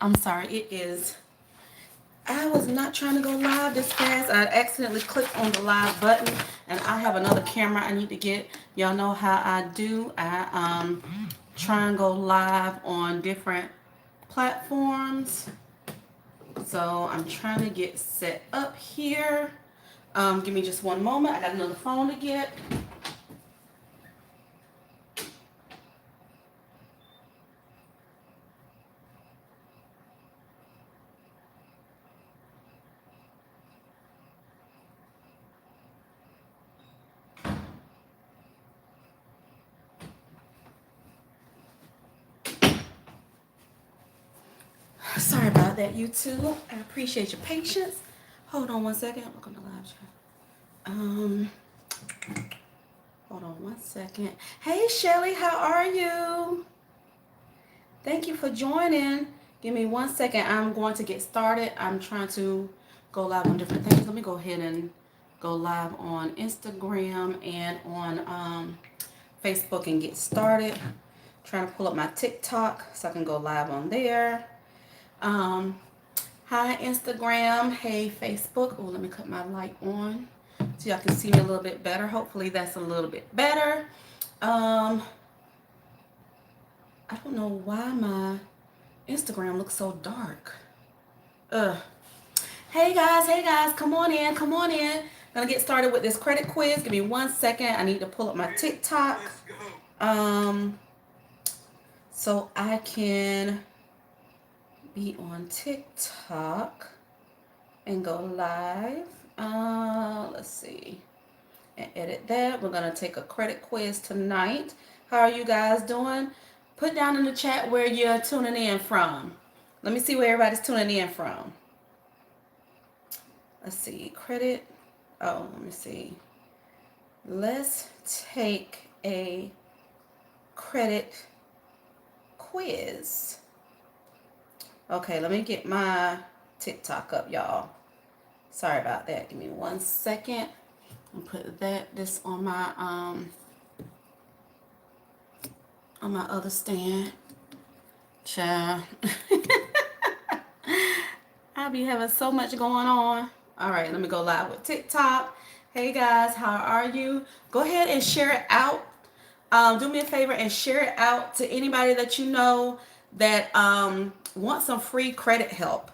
I'm sorry, it is. I was not trying to go live this fast. I accidentally clicked on the live button, and I have another camera I need to get. Y'all know how I do. I try and go live on different platforms. So I'm trying to get set up here. Give me just one moment. I got another phone to get. Sorry about that, YouTube. I appreciate your patience. Hold on one second. Welcome to live chat. Um, Hold on one second. Hey, Shelly, how are you? Thank you for joining. Give me one second. I'm going to get started. I'm trying to go live on different things. Let me go ahead and go live on Instagram and on Facebook and get started. Trying to pull up my TikTok so I can go live on there. Hi, Instagram. Hey, Facebook. Oh, let me cut my light on so y'all can see me a little bit better. Hopefully that's a little bit better. I don't know why my Instagram looks so dark. Hey guys, come on in, come on in. Gonna get started with this credit quiz. Give me one second. I need to pull up my TikTok. So I can be on TikTok and go live. Let's see. And edit that. We're gonna take a credit quiz tonight. How are you guys doing? Put down in the chat where you're tuning in from. Let me see where everybody's tuning in from. Let's see. Credit. Oh, let me see. Let's take a credit quiz. Okay, let me get my TikTok up, y'all. Sorry about that. Give me one second. I'll put this on my other stand. Child. I be having so much going on. All right, let me go live with TikTok. Hey guys, how are you? Go ahead and share it out. Do me a favor and share it out to anybody that you know that wants some free credit help.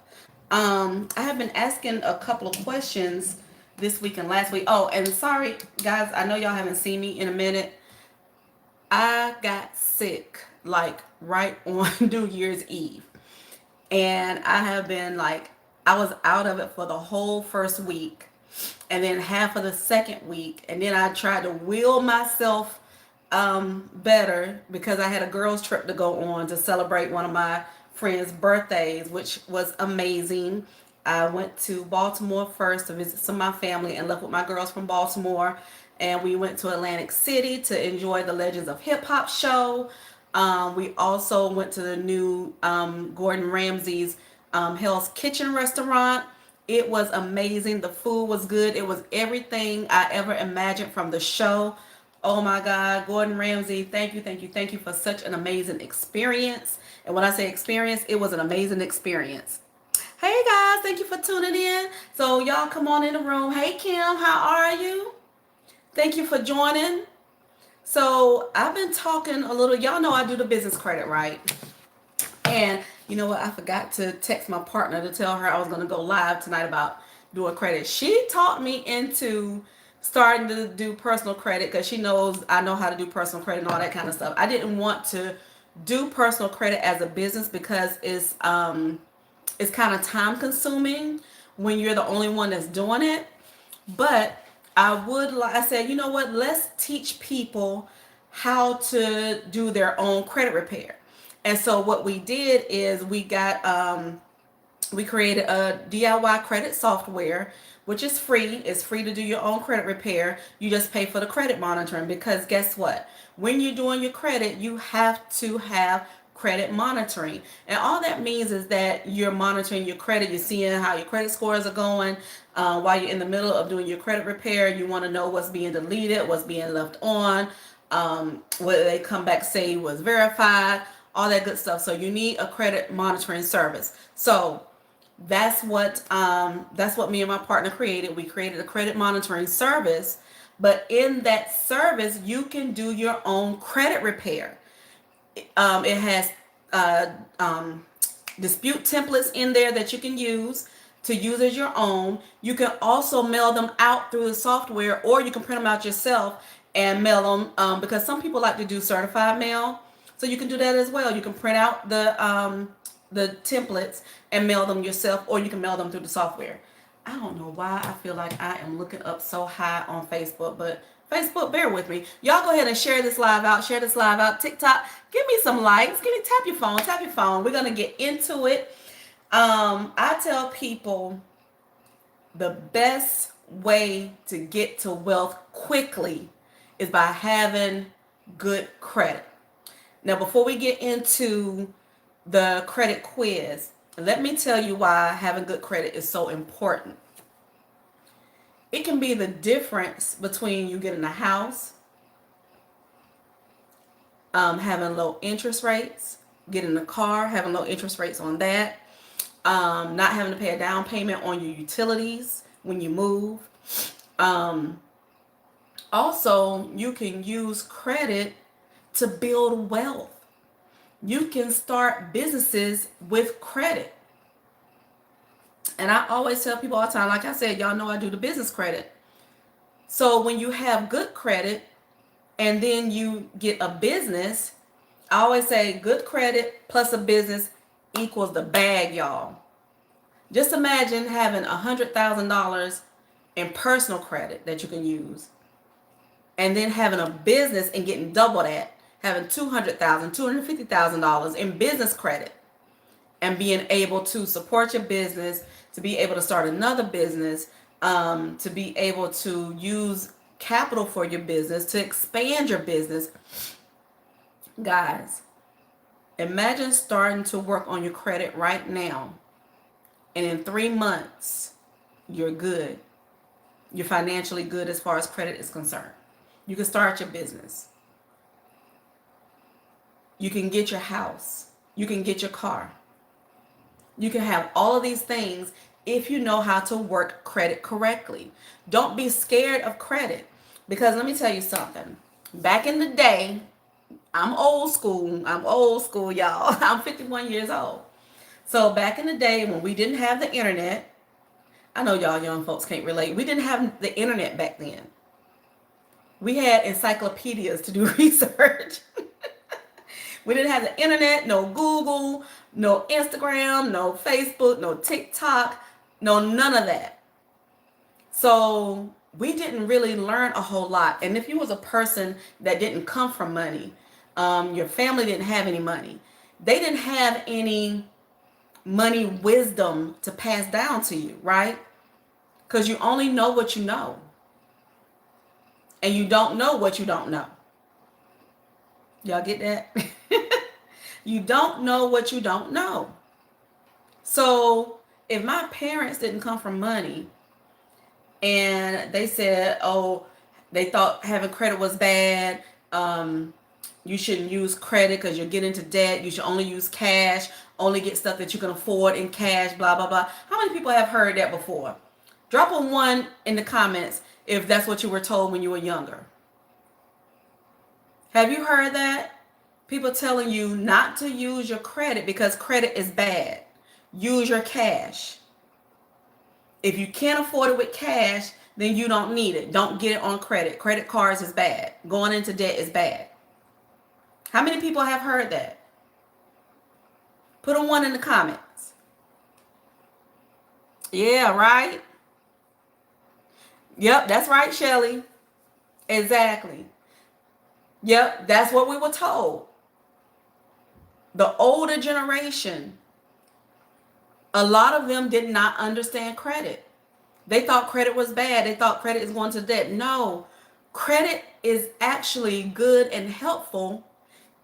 I have been asking a couple of questions this week and last week. Oh, and sorry guys, I know y'all haven't seen me in a minute. I got sick like right on New Year's Eve. And I have been like, I was out of it for the whole first week and then half of the second week. And then I tried to will myself better because I had a girls trip to go on to celebrate one of my friends' birthdays, which was amazing. I went to Baltimore first to visit some of my family and left with my girls from Baltimore. And we went to Atlantic City to enjoy the Legends of Hip Hop show. We also went to the new Gordon Ramsay's Hell's Kitchen restaurant. It was amazing. The food was good. It was everything I ever imagined from the show. Oh my God, Gordon Ramsay, thank you for such an amazing experience. And when I say experience, it was an amazing experience. Hey guys, thank you for tuning in. So y'all come on in the room. Hey Kim, how are you? Thank you for joining. So I've been talking a little, y'all know I do the business credit, right? And you know what? I forgot to text my partner to tell her I was going to go live tonight about doing credit. She taught me into starting to do personal credit because she knows I know how to do personal credit and all that kind of stuff. I didn't want to do personal credit as a business because it's kind of time consuming when you're the only one that's doing it. But I said, you know what, let's teach people how to do their own credit repair. And so what we did is we created a DIY credit software, which is free. It's free to do your own credit repair. You just pay for the credit monitoring because guess what? When you're doing your credit, you have to have credit monitoring. And all that means is that you're monitoring your credit. You're seeing how your credit scores are going. While you're in the middle of doing your credit repair, you want to know what's being deleted, what's being left on, whether they come back say was verified, all that good stuff. So you need a credit monitoring service. So that's what me and my partner created. We created a credit monitoring service, but in that service, you can do your own credit repair. It has uh, um, dispute templates in there that you can use as your own. You can also mail them out through the software, or you can print them out yourself and mail them, because some people like to do certified mail. So you can do that as well. You can print out the templates and mail them yourself, or you can mail them through the software. I don't know why I feel like I am looking up so high on Facebook, but Facebook, bear with me. Y'all go ahead and share this live out. Share this live out. TikTok, give me some likes. Give me, tap your phone. Tap your phone. We're gonna get into it. I tell people the best way to get to wealth quickly is by having good credit. Now, before we get into the credit quiz, let me tell you why having good credit is so important. It can be the difference between you getting a house, having low interest rates, getting a car, having low interest rates on that, not having to pay a down payment on your utilities when you move. Also, you can use credit to build wealth. You can start businesses with credit. And I always tell people all the time, like I said, y'all know I do the business credit. So when you have good credit and then you get a business, I always say good credit plus a business equals the bag, y'all. Just imagine having $100,000 in personal credit that you can use, and then having a business and getting double that, having $200,000, $250,000 in business credit, and being able to support your business, to be able to start another business, to be able to use capital for your business, to expand your business. Guys, imagine starting to work on your credit right now, and in 3 months, you're good. You're financially good as far as credit is concerned. You can start your business. You can get your house. You can get your car. You can have all of these things if you know how to work credit correctly. Don't be scared of credit, because let me tell you something. Back in the day, I'm old school. I'm old school, y'all. I'm 51 years old. So back in the day when we didn't have the internet, I know y'all young folks can't relate. We didn't have the internet back then. We had encyclopedias to do research. We didn't have the internet, no Google, no Instagram, no Facebook, no TikTok, no none of that. So we didn't really learn a whole lot. And if you was a person that didn't come from money, your family didn't have any money, they didn't have any money wisdom to pass down to you, right? Because you only know what you know. And you don't know what you don't know. Y'all get that? You don't know what you don't know. So if my parents didn't come from money and they said, oh, they thought having credit was bad, you shouldn't use credit because you'll get into debt, you should only use cash, only get stuff that you can afford in cash, blah, blah, blah. How many people have heard that before? Drop a 1 in the comments if that's what you were told when you were younger. Have you heard that? People telling you not to use your credit because credit is bad. Use your cash. If you can't afford it with cash, then you don't need it. Don't get it on credit. Credit cards is bad. Going into debt is bad. How many people have heard that? Put a 1 in the comments. Yeah, right? Yep, that's right, Shelly. Exactly. Yep, that's what we were told. The older generation, a lot of them did not understand credit. They thought credit was bad. They thought credit is going to debt. No, credit is actually good and helpful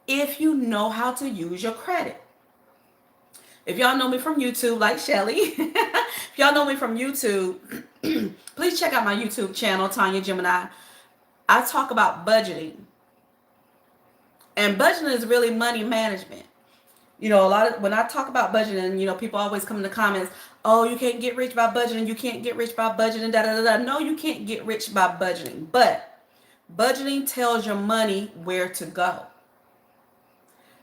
if you know how to use your credit. If y'all know me from YouTube, like Shelly, if y'all know me from YouTube, please check out my YouTube channel, Tanya Gemini. I talk about budgeting. And budgeting is really money management. A lot of when I talk about budgeting, people always come in the comments, oh, you can't get rich by budgeting, you can't get rich by budgeting, da da da da. No, you can't get rich by budgeting, but budgeting tells your money where to go.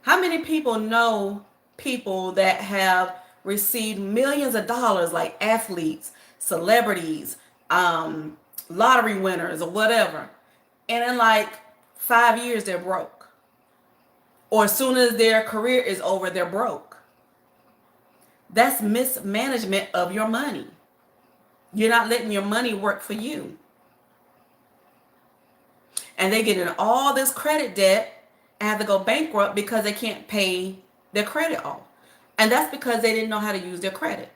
How many people know people that have received millions of dollars, like athletes, celebrities, um, lottery winners, or whatever, and in like 5 years they're broke, or as soon as their career is over, they're broke? That's mismanagement of your money. You're not letting your money work for you. And they get in all this credit debt and have to go bankrupt because they can't pay their credit off. And that's because they didn't know how to use their credit.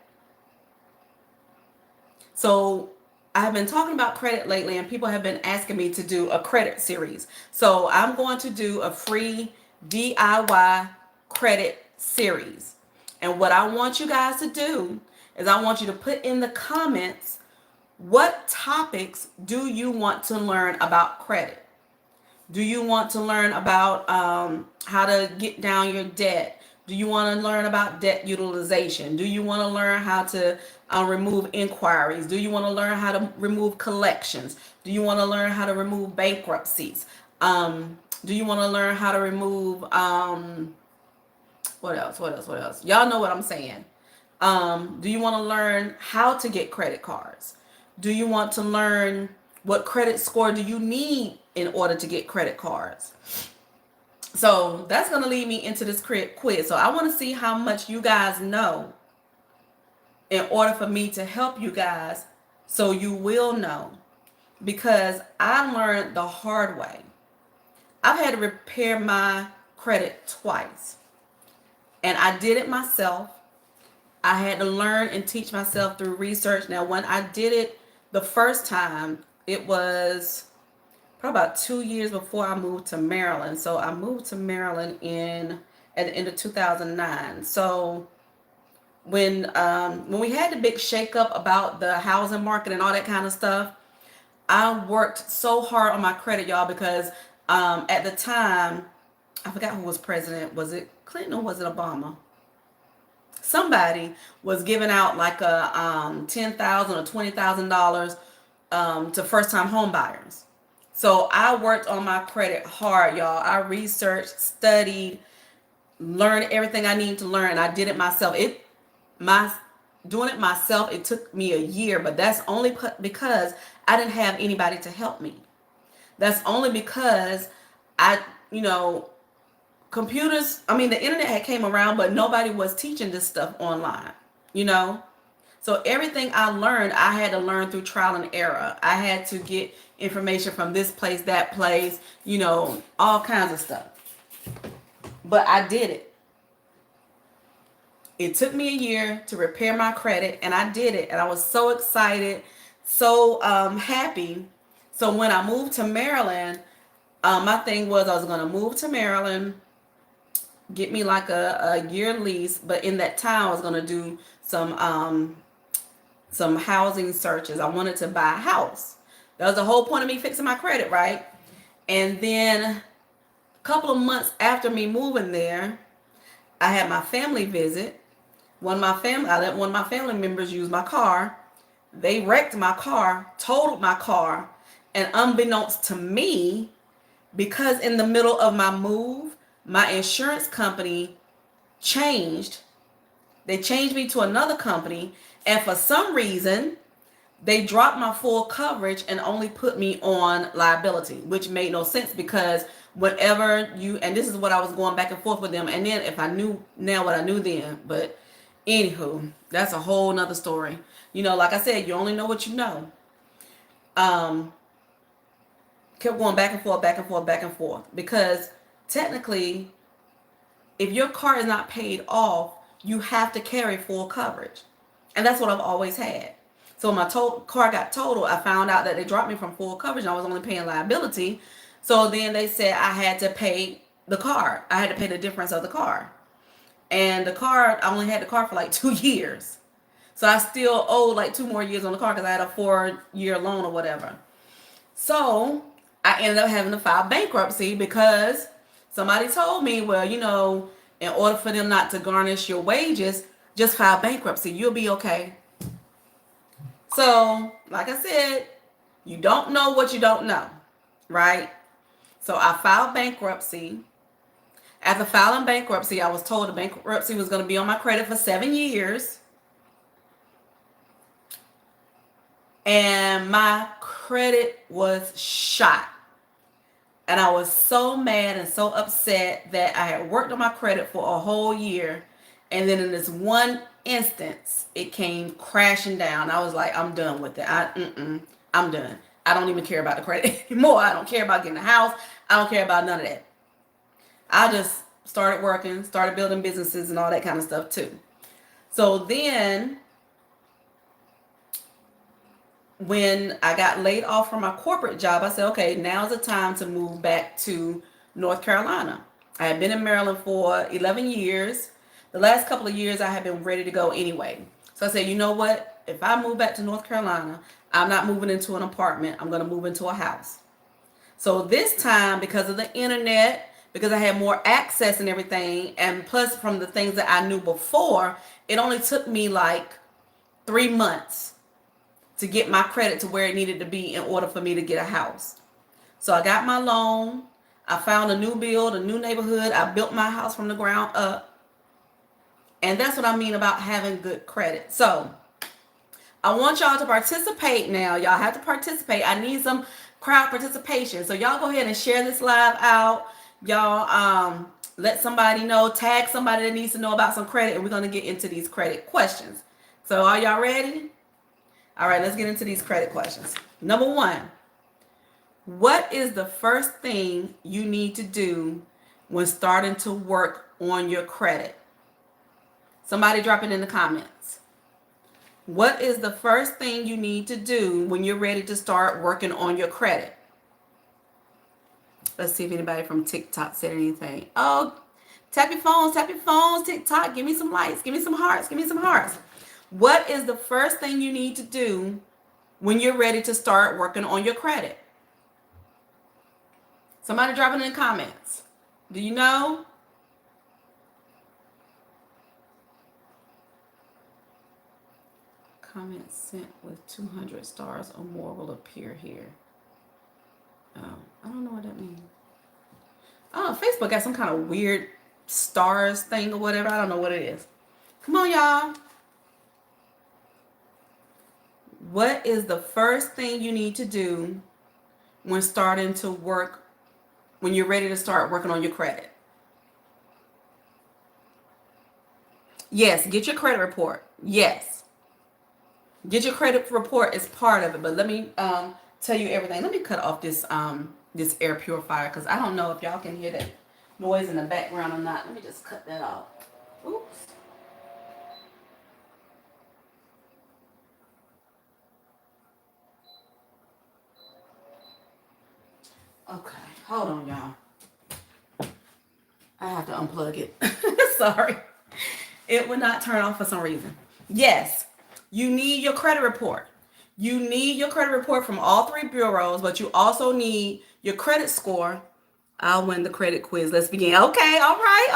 So I've been talking about credit lately, and people have been asking me to do a credit series. So I'm going to do a free DIY credit series. And what I want you guys to do is I want you to put in the comments, what topics do you want to learn about credit? Do you want to learn about how to get down your debt? Do you want to learn about debt utilization? Do you want to learn how to remove inquiries? Do you want to learn how to remove collections? Do you want to learn how to remove bankruptcies? Do you want to learn how to remove what else? What else? What else? Y'all know what I'm saying. Do you want to learn how to get credit cards? Do you want to learn what credit score do you need in order to get credit cards? So that's going to lead me into this quiz. So I want to see how much you guys know in order for me to help you guys, so you will know. Because I learned the hard way. I've had to repair my credit twice. And I did it myself. I had to learn and teach myself through research. Now, when I did it the first time, it was probably about 2 years before I moved to Maryland. So I moved to Maryland at the end of 2009. So when we had the big shakeup about the housing market and all that kind of stuff, I worked so hard on my credit, y'all, because at the time, I forgot who was president. Was it Clinton or was it Obama? Somebody was giving out like a $10,000 or $20,000 to first-time home buyers. So I worked on my credit hard, y'all. I researched, studied, learned everything I needed to learn, and I did it myself. Doing it myself, it took me a year, but that's only because I didn't have anybody to help me. That's only because computers, the internet had came around, but nobody was teaching this stuff online, So everything I learned, I had to learn through trial and error. I had to get information from this place, that place, all kinds of stuff. But I did it. It took me a year to repair my credit, and I did it. And I was so excited, so happy. So when I moved to Maryland, my thing was I was going to move to Maryland, get me like a year lease, but in that time I was going to do some housing searches. I wanted to buy a house. That was the whole point of me fixing my credit, right? And then a couple of months after me moving there, I had my family visit. I let one of my family members use my car. They wrecked my car, totaled my car, and unbeknownst to me, because in the middle of my move, my insurance company changed. They changed me to another company, and for some reason, they dropped my full coverage and only put me on liability, which made no sense, because and this is what I was going back and forth with them, and then if I knew now what I knew then, but anywho, that's a whole nother story. Like I said, you only know what you know. Kept going back and forth, back and forth, back and forth, because technically, if your car is not paid off, you have to carry full coverage. And that's what I've always had. So when my car got totaled, I found out that they dropped me from full coverage and I was only paying liability. So then they said I had to pay the car. I had to pay the difference of the car. And I only had the car for like 2 years. So I still owed like 2 more years on the car because I had a 4-year loan or whatever. So I ended up having to file bankruptcy because somebody told me, well, in order for them not to garnish your wages, just file bankruptcy. You'll be okay. So, like I said, you don't know what you don't know, right? So I filed bankruptcy. After filing bankruptcy, I was told the bankruptcy was going to be on my credit for 7 years. And my credit was shot. And I was so mad and so upset that I had worked on my credit for a whole year. And then in this one instance, it came crashing down. I was like, I'm done with it. I'm done. I don't even care about the credit anymore. I don't care about getting a house. I don't care about none of that. I just started working, started building businesses and all that kind of stuff too. So then when I got laid off from my corporate job, I said, okay, now's the time to move back to North Carolina. I had been in Maryland for 11 years. The last couple of years, I had been ready to go anyway. So I said, you know what? If I move back to North Carolina, I'm not moving into an apartment. I'm going to move into a house. So this time, because of the internet, because I had more access and everything, and plus from the things that I knew before, it only took me like 3 months to get my credit to where it needed to be in order for me to get a house. So I got my loan. I found a new build, a new neighborhood. I built my house from the ground up. And that's what I mean about having good credit. So I want y'all to participate now. Y'all have to participate. I need some crowd participation. So y'all go ahead and share this live out. Y'all let somebody know, tag somebody that needs to know about some credit, and we're going to get into these credit questions. So are y'all ready? All right, let's get into these credit questions. Number 1, what is the first thing you need to do when starting to work on your credit? Somebody drop it in the comments. What is the first thing you need to do when you're ready to start working on your credit? Let's see if anybody from TikTok said anything. Oh, tap your phones, TikTok. Give me some likes, give me some hearts, give me some hearts. What is the first thing you need to do when you're ready to start working on your credit? Somebody drop it in the comments. Do you know? Comments sent with 200 stars or more will appear here. Oh, I don't know what that means. Oh, Facebook got some kind of weird stars thing or whatever. I don't know what it is. Come on, y'all. What is the first thing you need to do when starting to work, when you're ready to start working on your credit? Yes, get your credit report. Yes. Get your credit report is part of it, but let me tell you everything. Let me cut off this this air purifier because I don't know if y'all can hear that noise in the background or not. Let me just cut that off. Oops. Okay, hold on, y'all. I have to unplug it. Sorry. It would not turn off for some reason. Yes, you need your credit report. You need your credit report from all 3 bureaus, but you also need your credit score. I'll win the credit quiz. Let's begin. Okay, all right.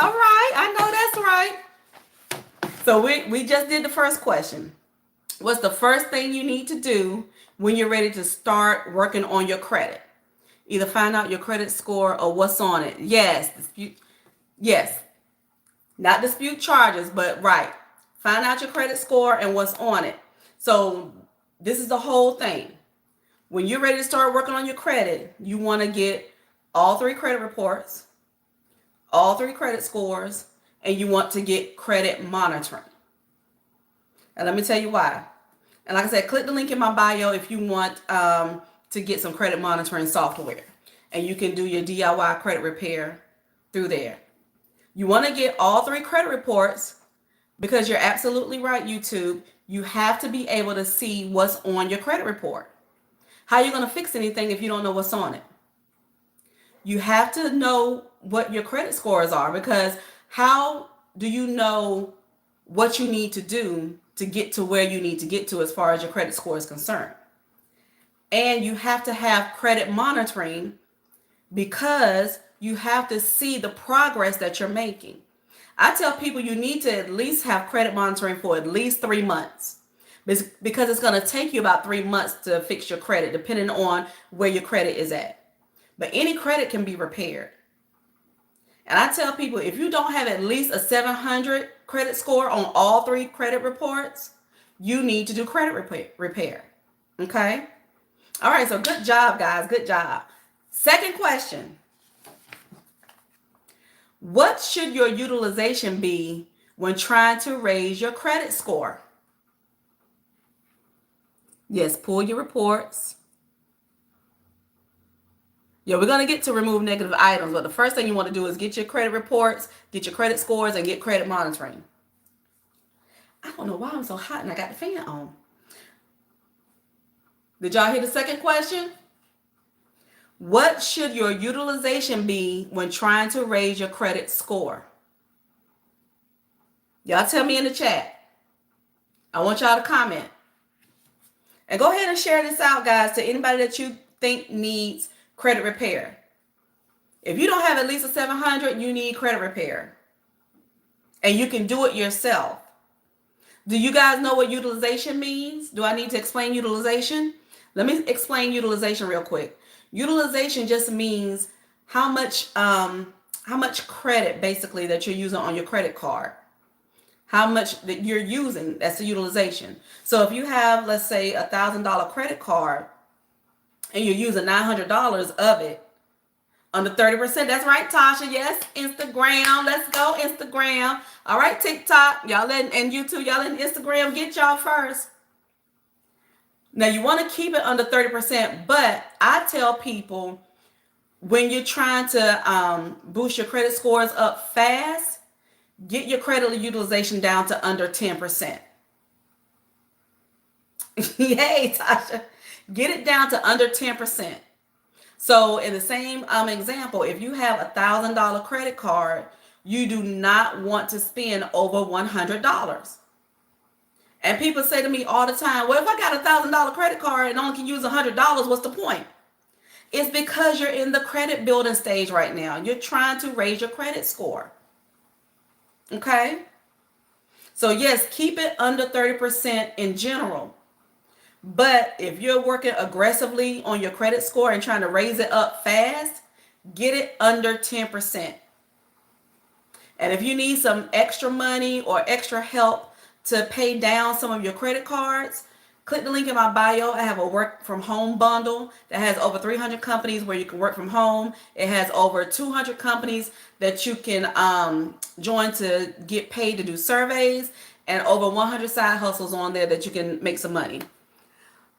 I know that's right. So we just did the first question. What's the first thing you need to do when you're ready to start working on your credit? Either find out your credit score or what's on it. Yes, not dispute charges, but right. Find out your credit score and what's on it. So this is the whole thing. When you're ready to start working on your credit, you want to get all 3 credit reports, all 3 credit scores, and you want to get credit monitoring. And let me tell you why. And like I said, click the link in my bio if you want to get some credit monitoring software. And you can do your DIY credit repair through there. You want to get all 3 credit reports because you're absolutely right, YouTube. You have to be able to see what's on your credit report. How are you going to fix anything if you don't know what's on it? You have to know what your credit scores are, because how do you know what you need to do to get to where you need to get to as far as your credit score is concerned? And you have to have credit monitoring because you have to see the progress that you're making. I tell people you need to at least have credit monitoring for at least 3 months, because it's going to take you about 3 months to fix your credit, depending on where your credit is at. But any credit can be repaired. And I tell people, if you don't have at least a 700 credit score on all 3 credit reports, you need to do credit repair. Okay? All right, so good job, guys. Good job. Second question. What should your utilization be when trying to raise your credit score? Yes, pull your reports. Yeah, we're going to get to remove negative items, but the first thing you want to do is get your credit reports, get your credit scores, and get credit monitoring. I don't know why I'm so hot and I got the fan on. Did y'all hear the second question? What should your utilization be when trying to raise your credit score? Y'all tell me in the chat. I want y'all to comment. And go ahead and share this out, guys, to anybody that you think needs credit repair. If you don't have at least a 700, you need credit repair. And you can do it yourself. Do you guys know what utilization means? Do I need to explain utilization? Let me explain utilization real quick. Utilization just means how much credit basically that you're using on your credit card. How much that you're using, that's the utilization. So if you have, let's say, $1,000 credit card and you're using $900 of it, under 30%. That's right, Tasha. Yes, Instagram. Let's go, Instagram. All right, TikTok. Y'all letting, and YouTube, y'all letting Instagram get y'all first. Now, you want to keep it under 30%, but I tell people when you're trying to boost your credit scores up fast, get your credit utilization down to under 10%. Yay, Tasha. Get it down to under 10%. So in the same example, if you have $1,000 credit card, you do not want to spend over $100. And people say to me all the time, well, if I got $1,000 credit card and only can use $100, what's the point? It's because you're in the credit building stage right now. You're trying to raise your credit score. Okay? So yes, keep it under 30% in general. But if you're working aggressively on your credit score and trying to raise it up fast, get it under 10%. And if you need some extra money or extra help to pay down some of your credit cards, click the link in my bio. I have a work from home bundle that has over 300 companies where you can work from home. It has over 200 companies that you can join to get paid to do surveys, and over 100 side hustles on there that you can make some money.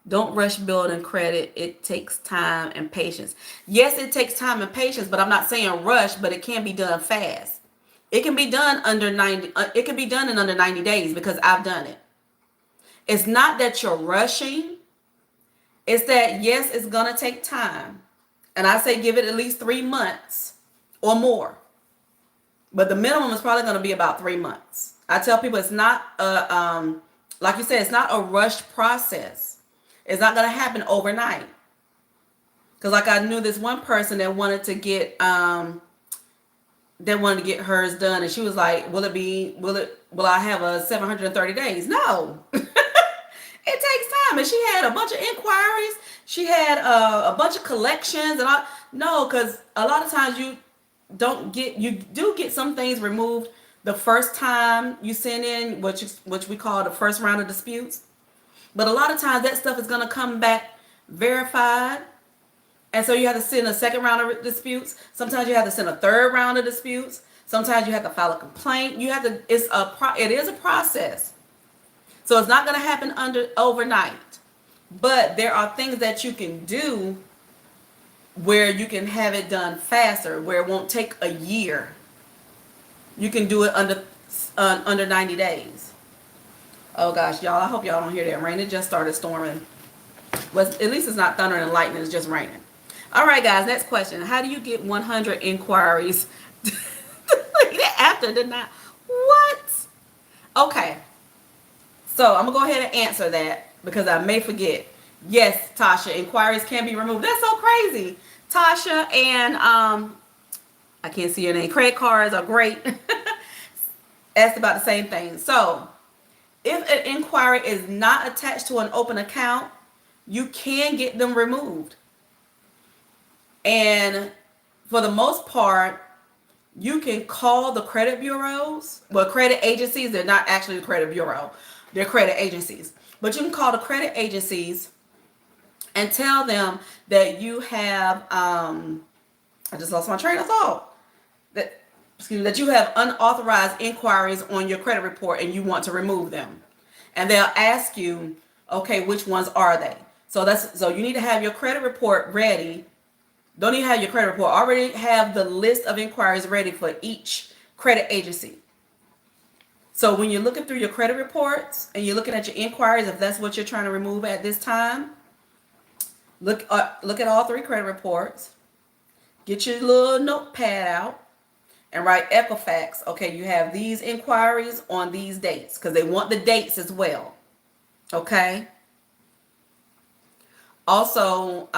Don't rush building credit. It takes time and patience. Yes, it takes time and patience, but I'm not saying rush, but it can be done fast. It can be done under 90. It can be done in under 90 days because I've done it. It's not that you're rushing. It's that, yes, it's going to take time. And I say give it at least 3 months or more. But the minimum is probably going to be about 3 months. I tell people it's not like you said, it's not a rushed process. It's not going to happen overnight. Because like I knew this one person that wanted to get hers done, and she was like, will I have a 730 days? No. It takes time. And she had a bunch of inquiries. She had a bunch of collections and no, because a lot of times you do get some things removed the first time you send in which we call the first round of disputes. But a lot of times that stuff is going to come back verified. And so you have to send a second round of disputes. Sometimes you have to send a third round of disputes. Sometimes you have to file a complaint. It is a process. So it's not going to happen overnight. But there are things that you can do where you can have it done faster, where it won't take a year. You can do it under 90 days. Oh gosh, y'all, I hope y'all don't hear that rain. It just started storming. Well, at least it's not thunder and lightning, it's just raining. All right, guys, next question. How do you get 100 inquiries after denial? What? Okay. So I'm going to go ahead and answer that because I may forget. Yes, Tasha, inquiries can be removed. That's so crazy. Tasha and I can't see your name. Credit cards are great. asked about the same thing. So if an inquiry is not attached to an open account, you can get them removed. And for the most part, you can call the credit bureaus. Well, credit agencies, they're not actually the credit bureau, they're credit agencies. But you can call the credit agencies and tell them that you have, I just lost my train of thought. That, excuse me, that you have unauthorized inquiries on your credit report and you want to remove them. And they'll ask you, okay, which ones are they? So you need to have your credit report ready. Don't even have your credit report. Already have the list of inquiries ready for each credit agency. So when you're looking through your credit reports and you're looking at your inquiries, if that's what you're trying to remove at this time, look at all 3 credit reports. Get your little notepad out and write Equifax. Okay, you have these inquiries on these dates, because they want the dates as well. Okay. Also,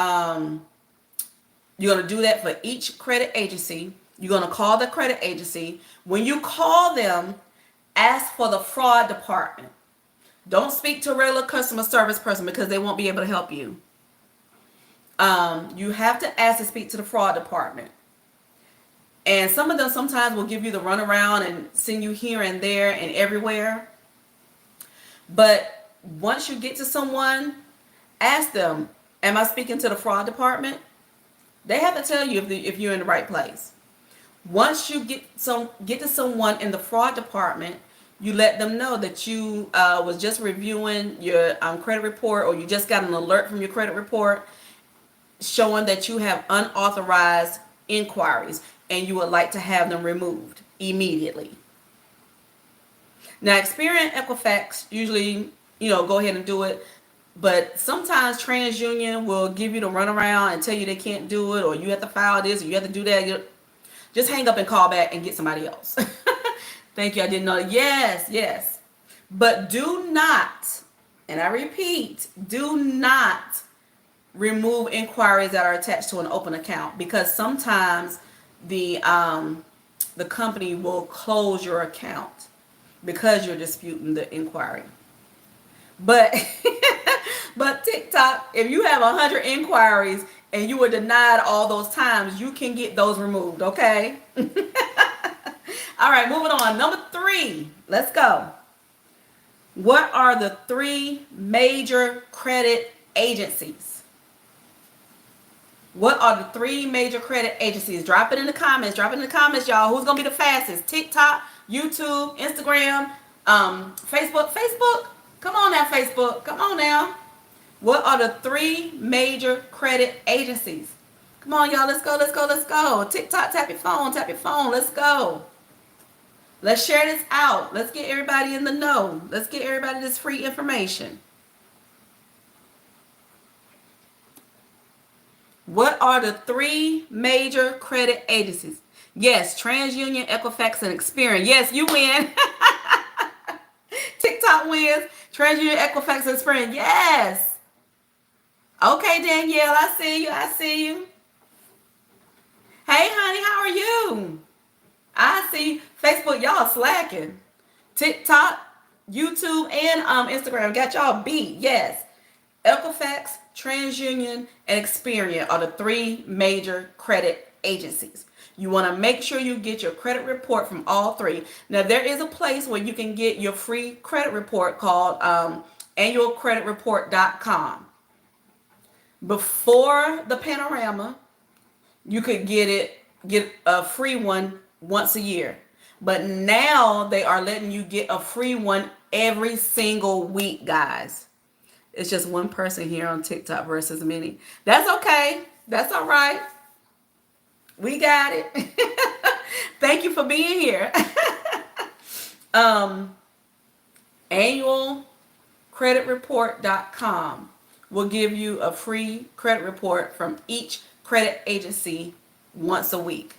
you're going to do that for each credit agency. You're going to call the credit agency. When you call them, ask for the fraud department. Don't speak to a regular customer service person, because they won't be able to help you. You have to ask to speak to the fraud department. And some of them sometimes will give you the runaround and send you here and there and everywhere. But once you get to someone, ask them, am I speaking to the fraud department? They have to tell you if you're in the right place. Once you get to someone in the fraud department, you let them know that you was just reviewing your credit report, or you just got an alert from your credit report showing that you have unauthorized inquiries and you would like to have them removed immediately. Now, Experian, Equifax usually, go ahead and do it. But sometimes TransUnion will give you the runaround and tell you they can't do it, or you have to file this, or you have to do that. Just hang up and call back and get somebody else. Thank you. I didn't know. Yes. But do not, and I repeat, do not remove inquiries that are attached to an open account, because sometimes the company will close your account because you're disputing the inquiry. But but TikTok, if you have 100 inquiries and you were denied all those times, you can get those removed, okay? All right, moving on. Number 3, let's go. What are the 3 major credit agencies? What are the 3 major credit agencies? Drop it in the comments. Y'all. Who's going to be the fastest? TikTok, YouTube, Instagram, Facebook. Come on now, Facebook. Come on now. What are the 3 major credit agencies? Come on, y'all. Let's go. TikTok, tap your phone. Let's go. Let's share this out. Let's get everybody in the know. Let's get everybody this free information. What are the 3 major credit agencies? Yes, TransUnion, Equifax, and Experian. Yes, you win. TikTok wins. TransUnion, Equifax, and Experian. Yes. Okay, Danielle, I see you. Hey, honey, how are you? I see Facebook, y'all slacking. TikTok, YouTube, and Instagram got y'all beat. Yes. Equifax, TransUnion, and Experian are the 3 major credit agencies. You want to make sure you get your credit report from all 3. Now, there is a place where you can get your free credit report called annualcreditreport.com. Before the panorama, you could get a free one once a year. But now they are letting you get a free one every single week, guys. It's just one person here on TikTok versus many. That's okay. That's all right. We got it. Thank you for being here. Annualcreditreport.com will give you a free credit report from each credit agency once a week.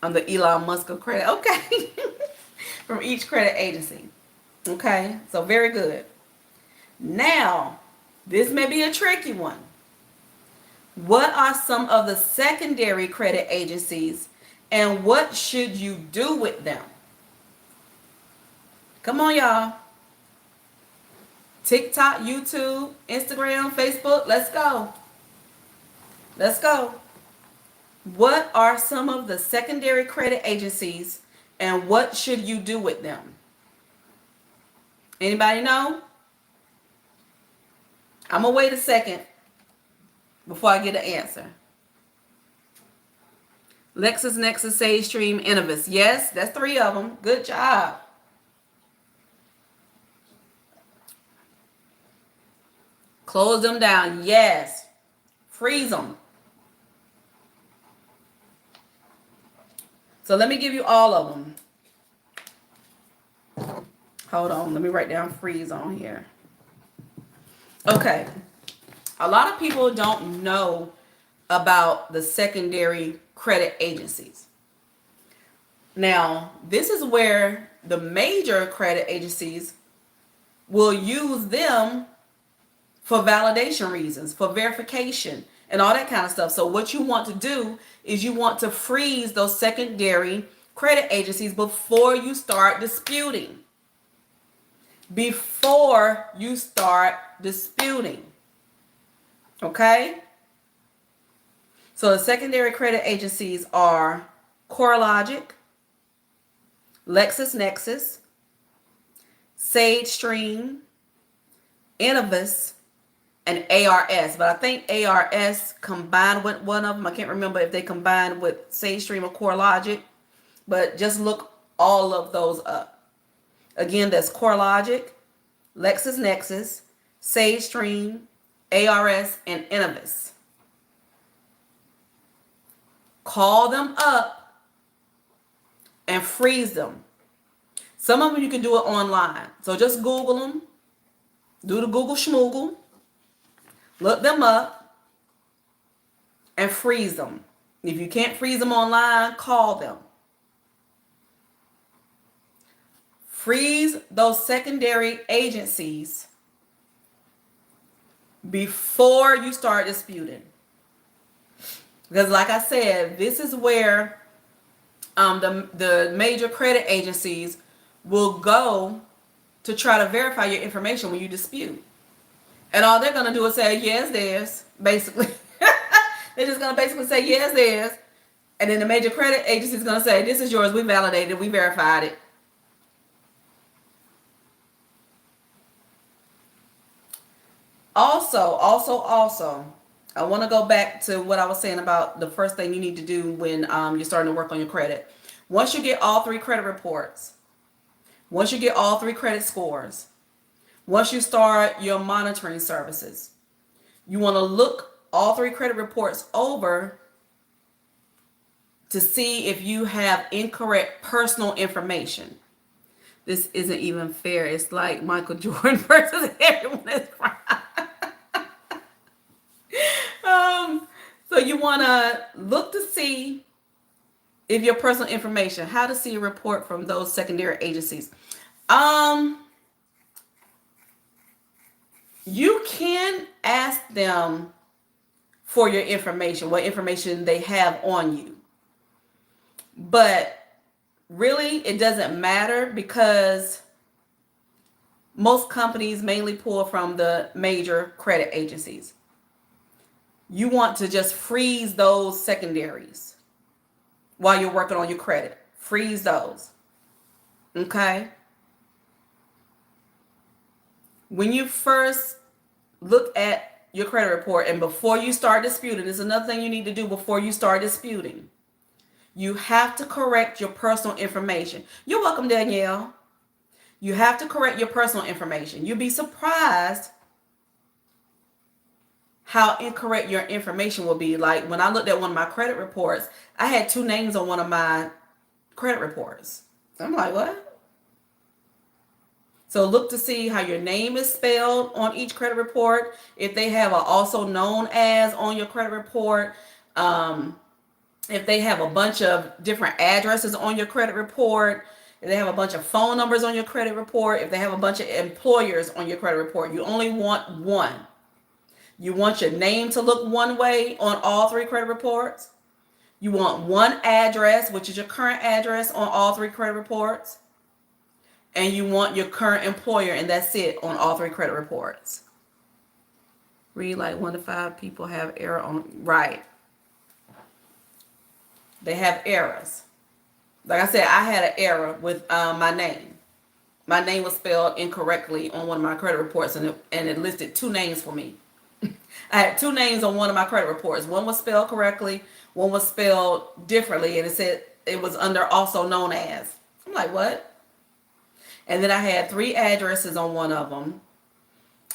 I'm the Elon Musk of credit. Okay. From each credit agency. Okay. So very good. Now, this may be a tricky one. What are some of the secondary credit agencies and what should you do with them? Come on, y'all. TikTok, YouTube, Instagram, Facebook. Let's go. Let's go. What are some of the secondary credit agencies and what should you do with them? Anybody know? I'm going to wait a second before I get an answer. LexisNexis, SageStream, Innovis. Yes, that's 3 of them. Good job. Close them down. Yes. Freeze them. So let me give you all of them. Hold on. Let me write down freeze on here. Okay. A lot of people don't know about the secondary credit agencies. Now, this is where the major credit agencies will use them for validation reasons, for verification, and all that kind of stuff. So what you want to do is you want to freeze those secondary credit agencies before you start disputing. Before you start disputing. Okay? So the secondary credit agencies are CoreLogic, LexisNexis, SageStream, Innovis, and ARS. But I think ARS combined with one of them. I can't remember if they combined with SageStream or CoreLogic. But just look all of those up. Again, that's CoreLogic, LexisNexis, SageStream, ARS, and Innovis. Call them up and freeze them. Some of them you can do it online. So just Google them. Do the Google schmoogle. Look them up and freeze them. If you can't freeze them online, call them. Freeze those secondary agencies before you start disputing. Because like I said, this is where the major credit agencies will go to try to verify your information when you dispute. And all they're going to do is say, yes, theirs, basically. They're just going to basically say, yes, theirs. And then the major credit agency is going to say, this is yours. We validated it. We verified it. Also, I want to go back to what I was saying about the first thing you need to do when you're starting to work on your credit. Once you get all 3 credit reports, once you get all 3 credit scores, once you start your monitoring services, you want to look all 3 credit reports over to see if you have incorrect personal information. This isn't even fair. It's like Michael Jordan versus everyone is right. So you want to look to see if your personal information, how to see a report from those secondary agencies. You can ask them for your information, what information they have on you. But really, it doesn't matter because most companies mainly pull from the major credit agencies. You want to just freeze those secondaries while you're working on your credit. Freeze those. Okay? When you first look at your credit report and before you start disputing, there's another thing you need to do before you start disputing. You have to correct your personal information. You're welcome, Danielle. You have to correct your personal information. You'll be surprised how incorrect your information will be. Like when I looked at one of my credit reports, I had 2 names on one of my credit reports. I'm like, what? So look to see how your name is spelled on each credit report. If they have a also known as on your credit report, if they have a bunch of different addresses on your credit report, if they have a bunch of phone numbers on your credit report, if they have a bunch of employers on your credit report, you only want one. You want your name to look one way on all 3 credit reports. You want one address, which is your current address on all 3 credit reports. and you want your current employer, and that's it on all three credit reports. Read like 1 to 5 people have error on, right. They have errors. Like I said, I had an error with my name. My name was spelled incorrectly on one of my credit reports, and it listed two names for me. I had two names on one of my credit reports. One was spelled correctly, one was spelled differently, and it said it was under also known as. I'm like, what? And then I had 3 addresses on one of them,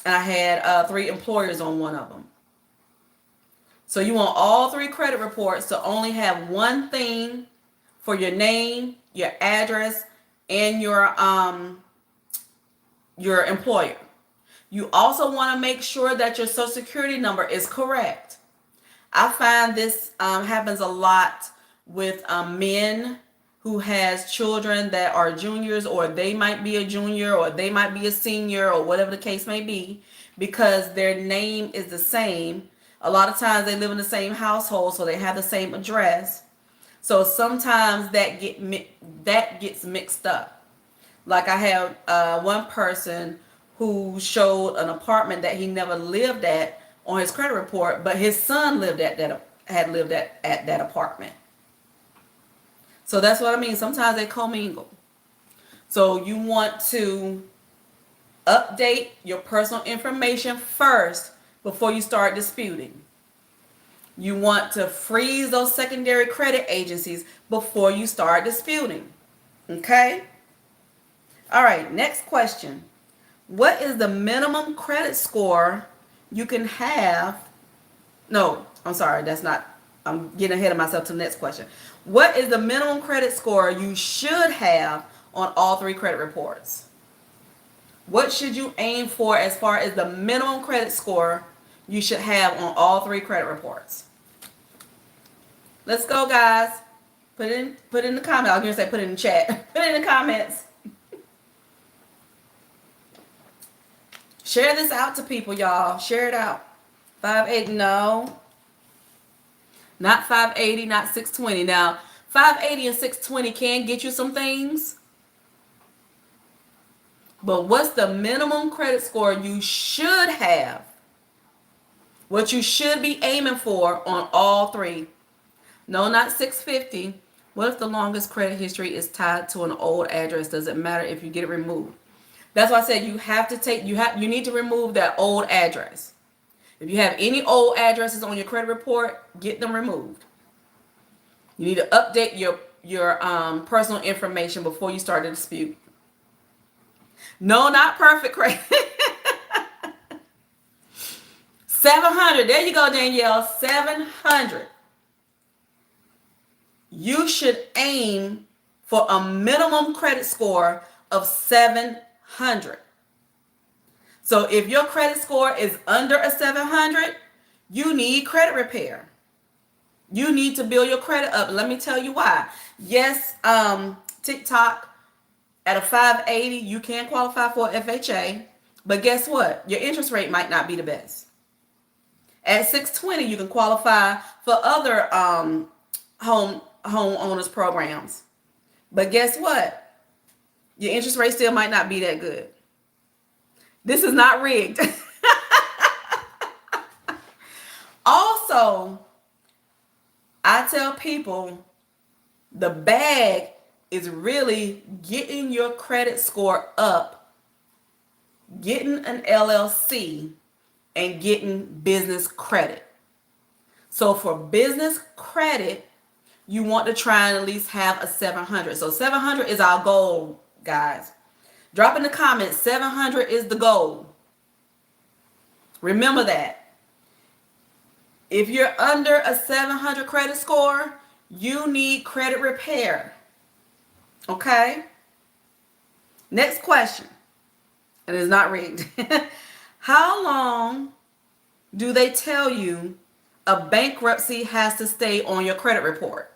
and I had 3 employers on one of them. So you want all 3 credit reports to only have one thing for your name, your address, and your employer. You also want to make sure that your social security number is correct. I find this happens a lot with men who has children that are juniors, or they might be a junior, or they might be a senior, or whatever the case may be, because their name is the same. A lot of times they live in the same household, so they have the same address. So sometimes that gets mixed up. Like I have one person who showed an apartment that he never lived at on his credit report, but his son had lived at that apartment. So that's what I mean. Sometimes they commingle. So you want to update your personal information first before you start disputing. You want to freeze those secondary credit agencies before you start disputing. Okay? All right, next question. What is the minimum credit score you can have? No, I'm sorry, that's not, I'm getting ahead of myself to the next question. What is the minimum credit score you should have on all 3 credit reports? What should you aim for as far as the minimum credit score you should have on all 3 credit reports? Let's go, guys. Put it in the comments. I was going to say put it in the chat. Put it in the comments. Share this out to people, y'all. Share it out. 580, no. Not 580, not 620. Now, 580 and 620 can get you some things. But what's the minimum credit score you should have? What you should be aiming for on all 3. No, not 650. What if the longest credit history is tied to an old address? Does it matter if you get it removed? That's why I said you need to remove that old address. If you have any old addresses on your credit report, get them removed. You need to update your personal information before you start a dispute. No, not perfect credit. 700. There you go, Danielle. 700. You should aim for a minimum credit score of 700. So if your credit score is under a 700, you need credit repair. You need to build your credit up. Let me tell you why. Yes, TikTok, at a 580, you can qualify for FHA, but guess what? Your interest rate might not be the best. At 620, you can qualify for other homeowners programs, but guess what? Your interest rate still might not be that good. This is not rigged. Also, I tell people the bag is really getting your credit score up, getting an LLC, and getting business credit. So for business credit, you want to try and at least have a 700. So 700 is our goal, guys. Drop in the comments, 700 is the goal. Remember that. If you're under a 700 credit score, you need credit repair. Okay? Next question. And it's not rigged. How long do they tell you a bankruptcy has to stay on your credit report?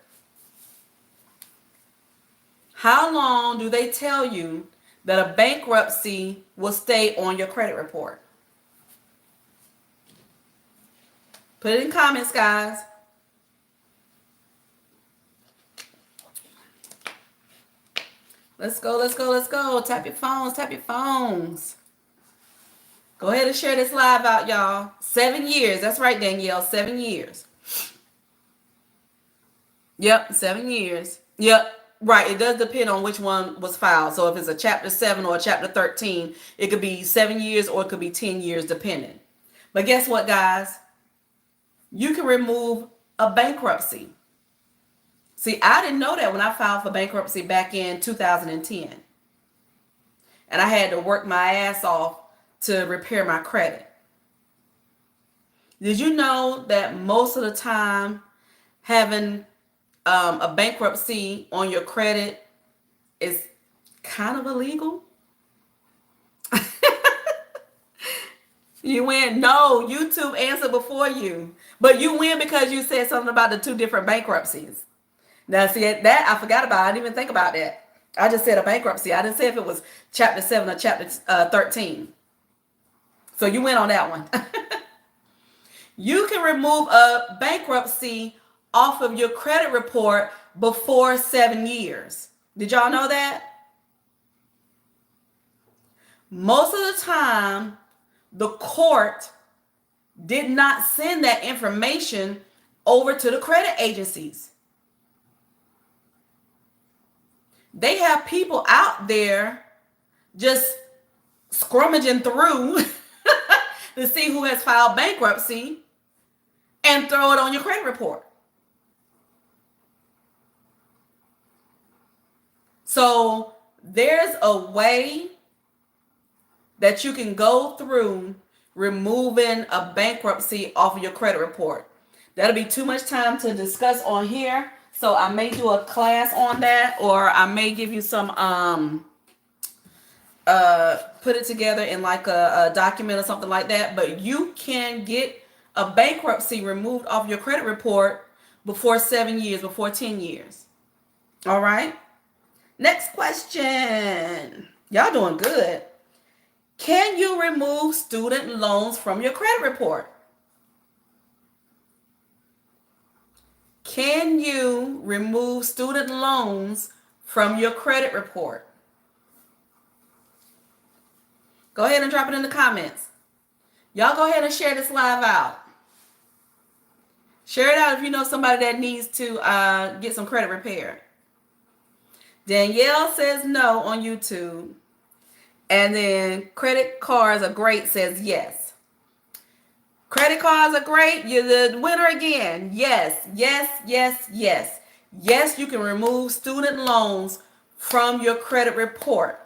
How long do they tell you that a bankruptcy will stay on your credit report? Put it in comments, guys. Let's go, let's go, let's go. Tap your phones, tap your phones. Go ahead and share this live out, y'all. 7 years. That's right, Danielle. 7 years. Yep, 7 years. Yep. Right. It does depend on which one was filed. So if it's a chapter 7 or a chapter 13, it could be 7 years or it could be 10 years depending. But guess what, guys? You can remove a bankruptcy. See, I didn't know that when I filed for bankruptcy back in 2010. And I had to work my ass off to repair my credit. Did you know that most of the time having a bankruptcy on your credit is kind of illegal? You win. No, YouTube answered before you. But you win because you said something about the two different bankruptcies. Now, see, that I forgot about. I didn't even think about that. I just said a bankruptcy. I didn't say if it was chapter 7 or chapter 13. So you win on that one. You can remove a bankruptcy off of your credit report before 7 years. Did y'all know that? Most of the time, the court did not send that information over to the credit agencies. They have people out there just scrummaging through to see who has filed bankruptcy and throw it on your credit report. So there's a way that you can go through removing a bankruptcy off of your credit report. That'll be too much time to discuss on here. So I may do a class on that, or I may give you some put it together in like a document or something like that. But you can get a bankruptcy removed off your credit report before 7 years, before 10 years. All right. Next question. Y'all doing good. Can you remove student loans from your credit report? Can you remove student loans from your credit report? Go ahead and drop it in the comments. Y'all go ahead and share this live out. Share it out if you know somebody that needs to get some credit repaired. Danielle says no on YouTube. And then credit cards are great says yes. Credit cards are great. You're the winner again. Yes, yes, yes, yes. Yes, you can remove student loans from your credit report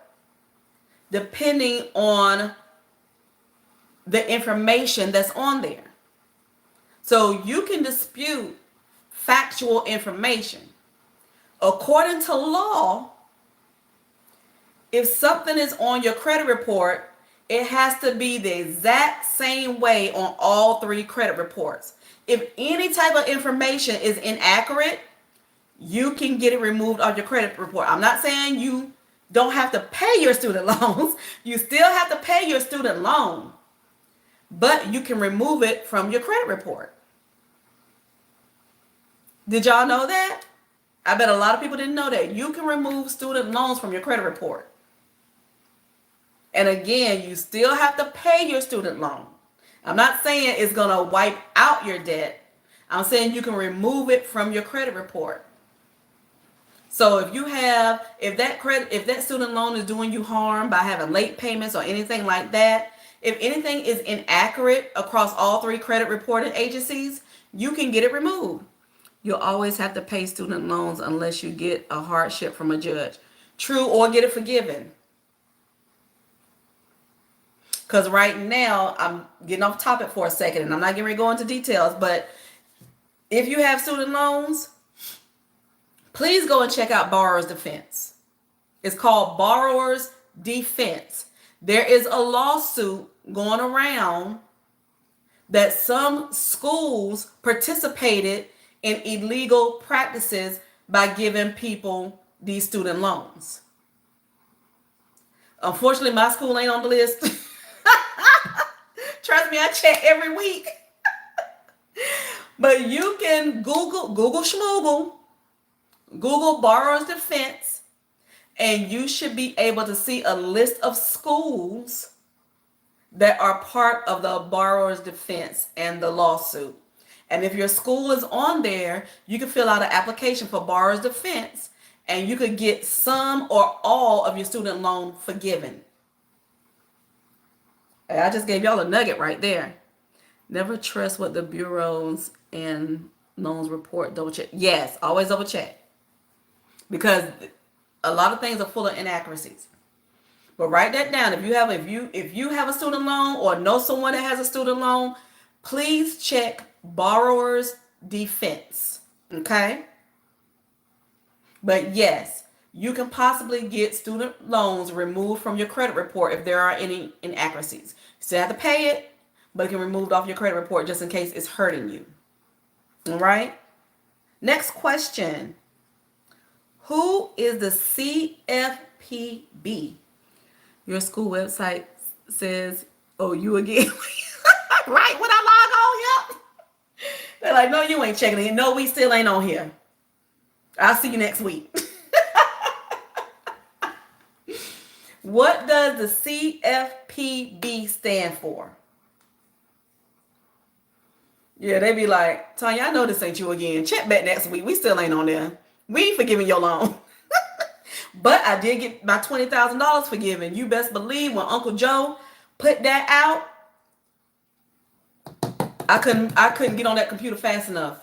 depending on the information that's on there. So you can dispute factual information. According to law, if something is on your credit report, it has to be the exact same way on all 3 credit reports. If any type of information is inaccurate, you can get it removed off your credit report. I'm not saying you don't have to pay your student loans. You still have to pay your student loan, but you can remove it from your credit report. Did y'all know that? I bet a lot of people didn't know that. You can remove student loans from your credit report. And again, you still have to pay your student loan. I'm not saying it's going to wipe out your debt. I'm saying you can remove it from your credit report. So if that student loan is doing you harm by having late payments or anything like that, if anything is inaccurate across all 3 credit reporting agencies, you can get it removed. You'll always have to pay student loans unless you get a hardship from a judge. True, or get it forgiven. Because right now, I'm getting off topic for a second, and I'm not going to go into details, but if you have student loans, please go and check out Borrower's Defense. It's called Borrower's Defense. There is a lawsuit going around that some schools participated in illegal practices by giving people these student loans. Unfortunately, my school ain't on the list. Trust me, I check every week. But you can Google Schmoogle, Google Borrower's Defense, And you should be able to see a list of schools that are part of the borrower's defense and the lawsuit. And if your school is on there, you can fill out an application for borrower's defense and you could get some or all of your student loan forgiven. I just gave y'all a nugget right there. Never trust what the bureaus and loans report. Double check. Yes, always double check. Because a lot of things are full of inaccuracies. But write that down. If you have a student loan or know someone that has a student loan, please check borrower's defense. Okay? But yes, you can possibly get student loans removed from your credit report if there are any inaccuracies. You still have to pay it, but it can be removed off your credit report just in case it's hurting you. All right? Next question. Who is the CFPB? Your school website says, oh, you again. Right when I log on, yep. They're like, no, you ain't checking it. No, we still ain't on here. I'll see you next week. What does the CFPB stand for? Yeah, they be like, Tanya, I know this ain't you again. Check back next week. We still ain't on there. We ain't forgiving your loan. But I did get my $20,000 forgiven. You best believe when Uncle Joe put that out, I couldn't get on that computer fast enough.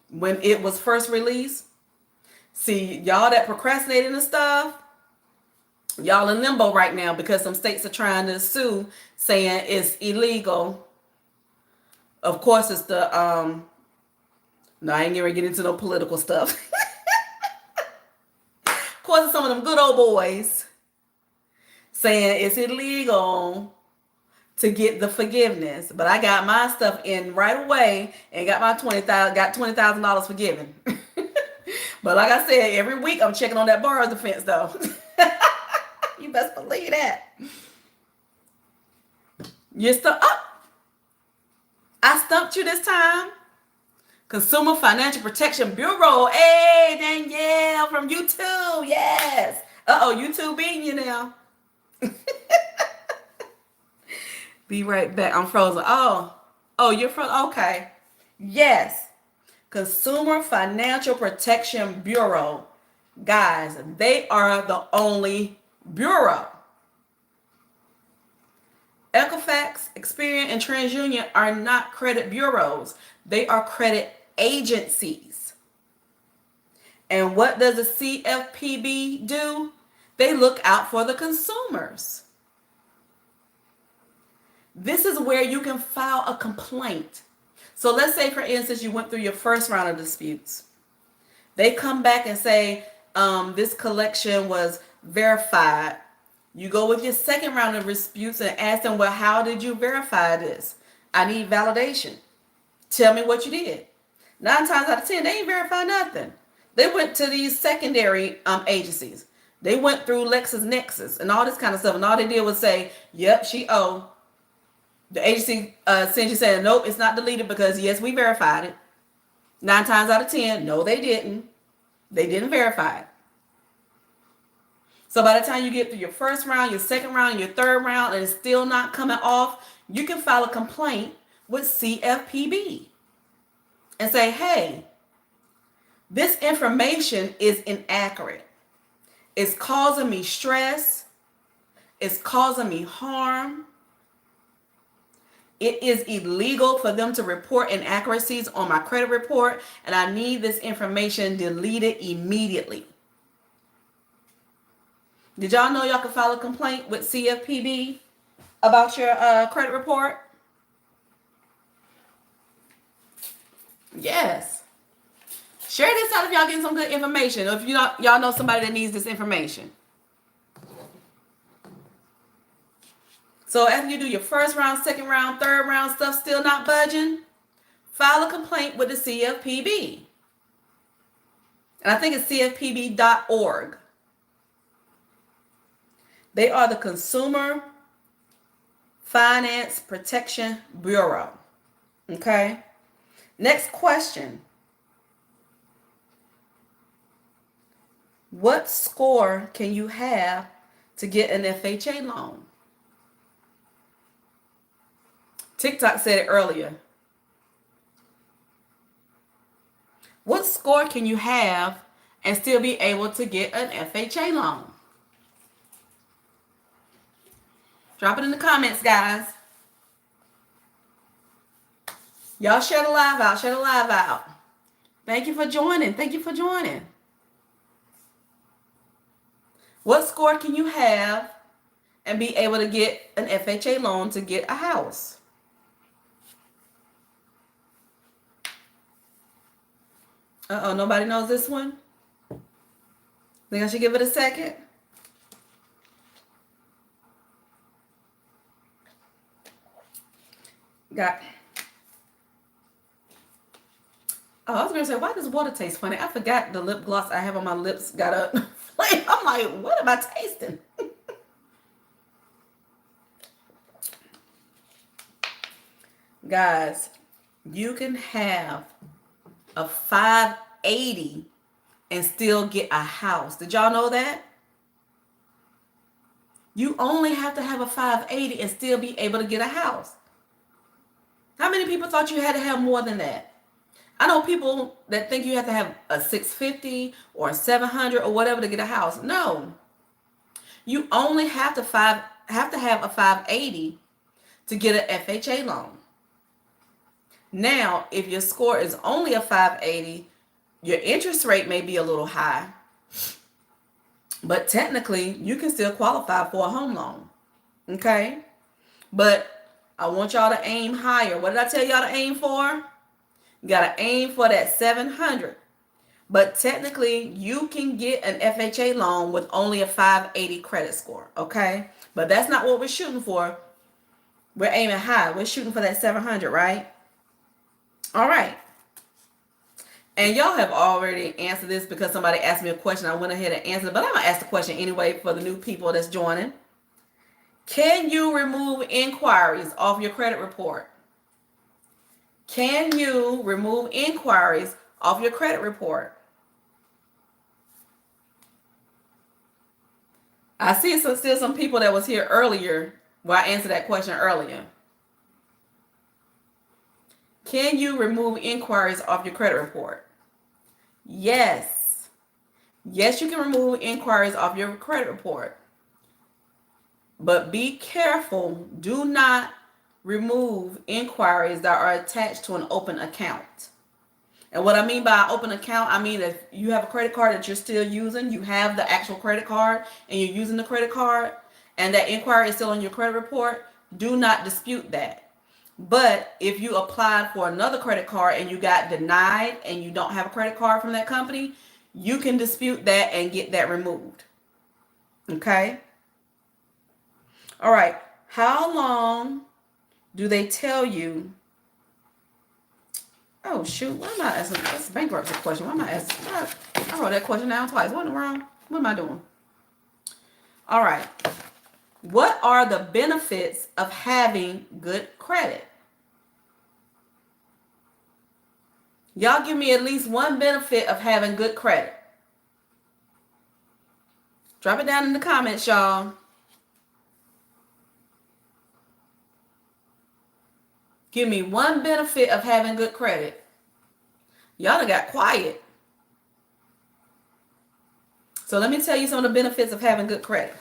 When it was first released, see, y'all that procrastinating and stuff, y'all in limbo right now because some states are trying to sue saying it's illegal. Of course, it's the no, I ain't gonna get into no political stuff. Of course, it's some of them good old boys saying it's illegal to get the forgiveness. But I got my stuff in right away and got my $20,000 forgiven. But like I said, every week I'm checking on that borrower's defense though. You best believe that. You're stuck up. I stumped you this time. Consumer Financial Protection Bureau. Hey, Danielle from YouTube. Yes. Uh-oh, YouTube beating you now. Be right back. I'm frozen. Oh, you're frozen. Okay. Yes. Consumer Financial Protection Bureau. Guys, they are the only bureau. Equifax, Experian, and TransUnion are not credit bureaus. They are credit agencies. And what does the CFPB do? They look out for the consumers. This is where you can file a complaint. So let's say, for instance, you went through your first round of disputes. They come back and say, this collection was verified. You go with your second round of disputes and ask them, well, how did you verify this? I need validation. Tell me what you did. 9 times out of 10, they ain't verified nothing. They went to these secondary agencies. They went through LexisNexis and all this kind of stuff. And all they did was say, yep, she owed. The agency sends you saying, nope, it's not deleted because, yes, we verified it. 9 times out of 10, no, they didn't. They didn't verify it. So by the time you get through your first round, your second round, your third round, and it's still not coming off, you can file a complaint with CFPB and say, hey, this information is inaccurate. It's causing me stress. It's causing me harm. It is illegal for them to report inaccuracies on my credit report, and I need this information deleted immediately. Did y'all know y'all can file a complaint with CFPB about your credit report? Yes. Share this out if y'all getting some good information, or if y'all know somebody that needs this information. So after you do your first round, second round, third round stuff still not budging, file a complaint with the CFPB. And I think it's cfpb.org. They are the Consumer Finance Protection Bureau. Okay. Next question. What score can you have to get an FHA loan? TikTok said it earlier. What score can you have and still be able to get an FHA loan? Drop it in the comments, guys. Y'all share the live out. Share the live out. Thank you for joining. Thank you for joining. What score can you have and be able to get an FHA loan to get a house? Uh-oh, nobody knows this one? Think I should give it a second? I was going to say, why does water taste funny? I forgot the lip gloss I have on my lips got a flame. I'm like, what am I tasting? Guys, you can have a 580 and still get a house. Did y'all know that? You only have to have a 580 and still be able to get a house. How many people thought you had to have more than that? I know people that think you have to have a 650 or a 700 or whatever to get a house. No. You only have to have a 580 to get an FHA loan. Now, if your score is only a 580, your interest rate may be a little high, but technically you can still qualify for a home loan. Okay? But I want y'all to aim higher. What did I tell y'all to aim for? You got to aim for that 700. But technically, you can get an FHA loan with only a 580 credit score, okay? But that's not what we're shooting for. We're aiming high. We're shooting for that 700, right? All right. And y'all have already answered this because somebody asked me a question. I went ahead and answered it, but I'm going to ask the question anyway for the new people that's joining. Can you remove inquiries off your credit report? Can you remove inquiries off your credit report? I see still some people that was here earlier where I answered that question earlier. Can you remove inquiries off your credit report? Yes. Yes, you can remove inquiries off your credit report. But be careful. Do not remove inquiries that are attached to an open account. And what I mean by open account, I mean if you have a credit card that you're still using, you have the actual credit card and you're using the credit card and that inquiry is still on your credit report, do not dispute that. But if you applied for another credit card and you got denied and you don't have a credit card from that company, you can dispute that and get that removed. Okay? All right. How long do they tell you? Oh, shoot. Why am I asking? That's a bankruptcy question. Why am I asking? I wrote that question down twice. What wrong? What am I doing? All right. What are the benefits of having good credit? Y'all give me at least one benefit of having good credit. Drop it down in the comments, y'all. Give me one benefit of having good credit. Y'all done got quiet. So let me tell you some of the benefits of having good credit.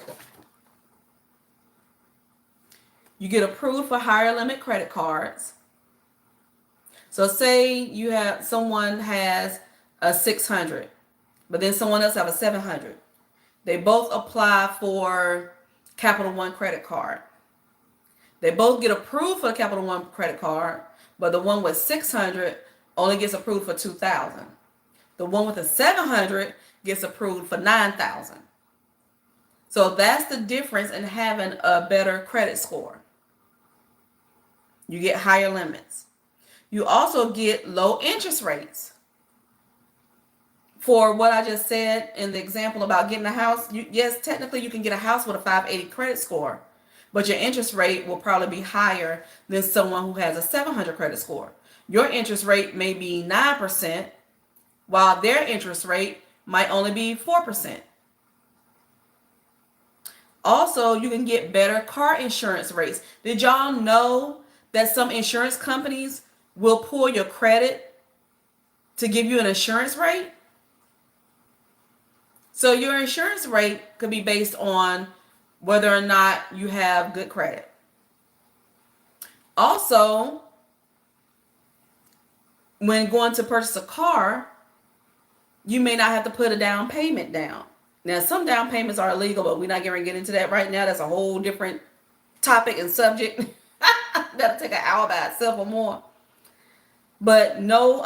You get approved for higher limit credit cards. So say someone has a 600, but then someone else have a 700. They both apply for Capital One credit card. They both get approved for the Capital One credit card, but the one with 600 only gets approved for 2,000. The one with the 700 gets approved for 9,000. So that's the difference in having a better credit score. You get higher limits. You also get low interest rates. For what I just said in the example about getting a house, yes, technically you can get a house with a 580 credit score, but your interest rate will probably be higher than someone who has a 700 credit score. Your interest rate may be 9%, while their interest rate might only be 4%. Also, you can get better car insurance rates. Did y'all know that some insurance companies will pull your credit to give you an insurance rate? So your insurance rate could be based on whether or not you have good credit. Also, when going to purchase a car, you may not have to put a down payment down. Now, some down payments are illegal, but we're not going to get into that right now. That's a whole different topic and subject. That'll take an hour by itself or more. But no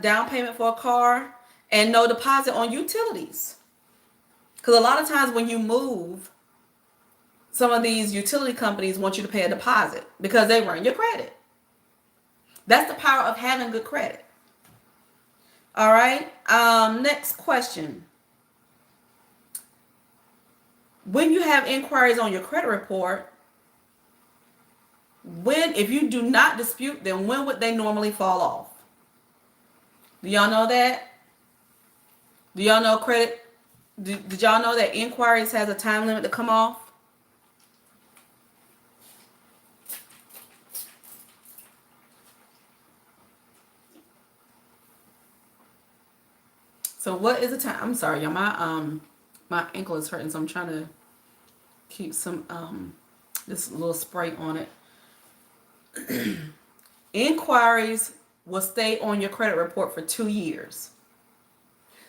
down payment for a car and no deposit on utilities. Because a lot of times when you move, some of these utility companies want you to pay a deposit because they run your credit. That's the power of having good credit. All right. Next question. When you have inquiries on your credit report, if you do not dispute them, when would they normally fall off? Do y'all know that? Do y'all know credit? Did y'all know that inquiries has a time limit to come off? So what is the time? I'm sorry, y'all. My ankle is hurting, so I'm trying to keep some this little spray on it. Inquiries will stay on your credit report for 2 years.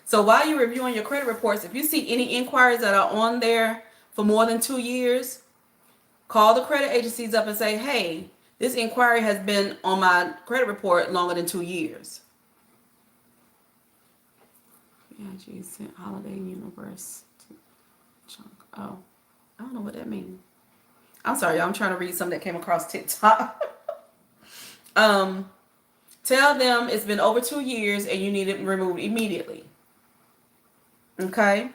So while you're reviewing your credit reports, if you see any inquiries that are on there for more than 2 years, call the credit agencies up and say, hey, this inquiry has been on my credit report longer than 2 years. Yeah, geez, sent Holiday Universe chunk. Oh, I don't know what that means. I'm sorry, y'all. I'm trying to read something that came across TikTok. Tell them it's been over 2 years and you need it removed immediately. Okay.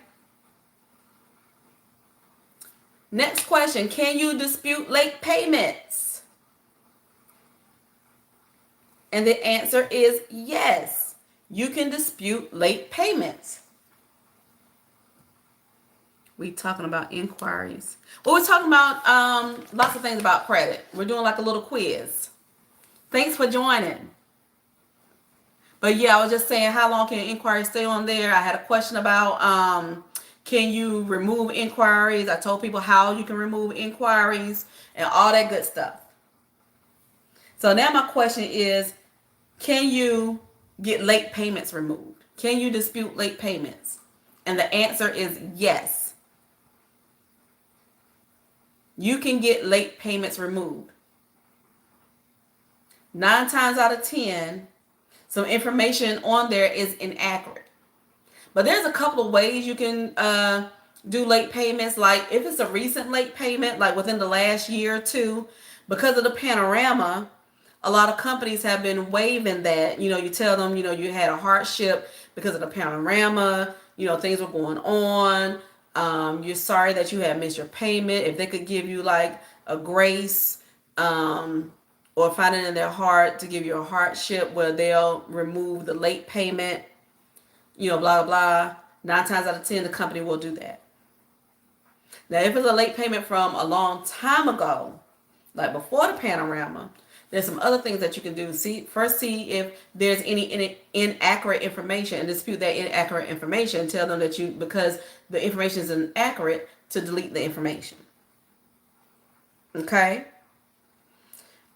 Next question. Can you dispute late payments? And the answer is yes. You can dispute late payments. We talking about inquiries. Well, we're talking about lots of things about credit. We're doing like a little quiz. Thanks for joining. But yeah, I was just saying, how long can inquiries stay on there? I had a question about can you remove inquiries? I told people how you can remove inquiries and all that good stuff. So now my question is, can you get late payments removed? Can you dispute late payments? And the answer is yes. You can get late payments removed. 9 times out of 10, some information on there is inaccurate. But there's a couple of ways you can do late payments. Like if it's a recent late payment, like within the last year or two, because of the panorama, a lot of companies have been waiving that. You tell them, you had a hardship because of the panorama, things were going on. You're sorry that you had missed your payment. If they could give you like a grace, or find it in their heart to give you a hardship where they'll remove the late payment, blah, blah, blah. 9 times out of 10, the company will do that. Now, if it's a late payment from a long time ago, like before the panorama, there's some other things that you can do. See if there's any inaccurate information and dispute that inaccurate information. Tell them that because the information is inaccurate, to delete the information. Okay.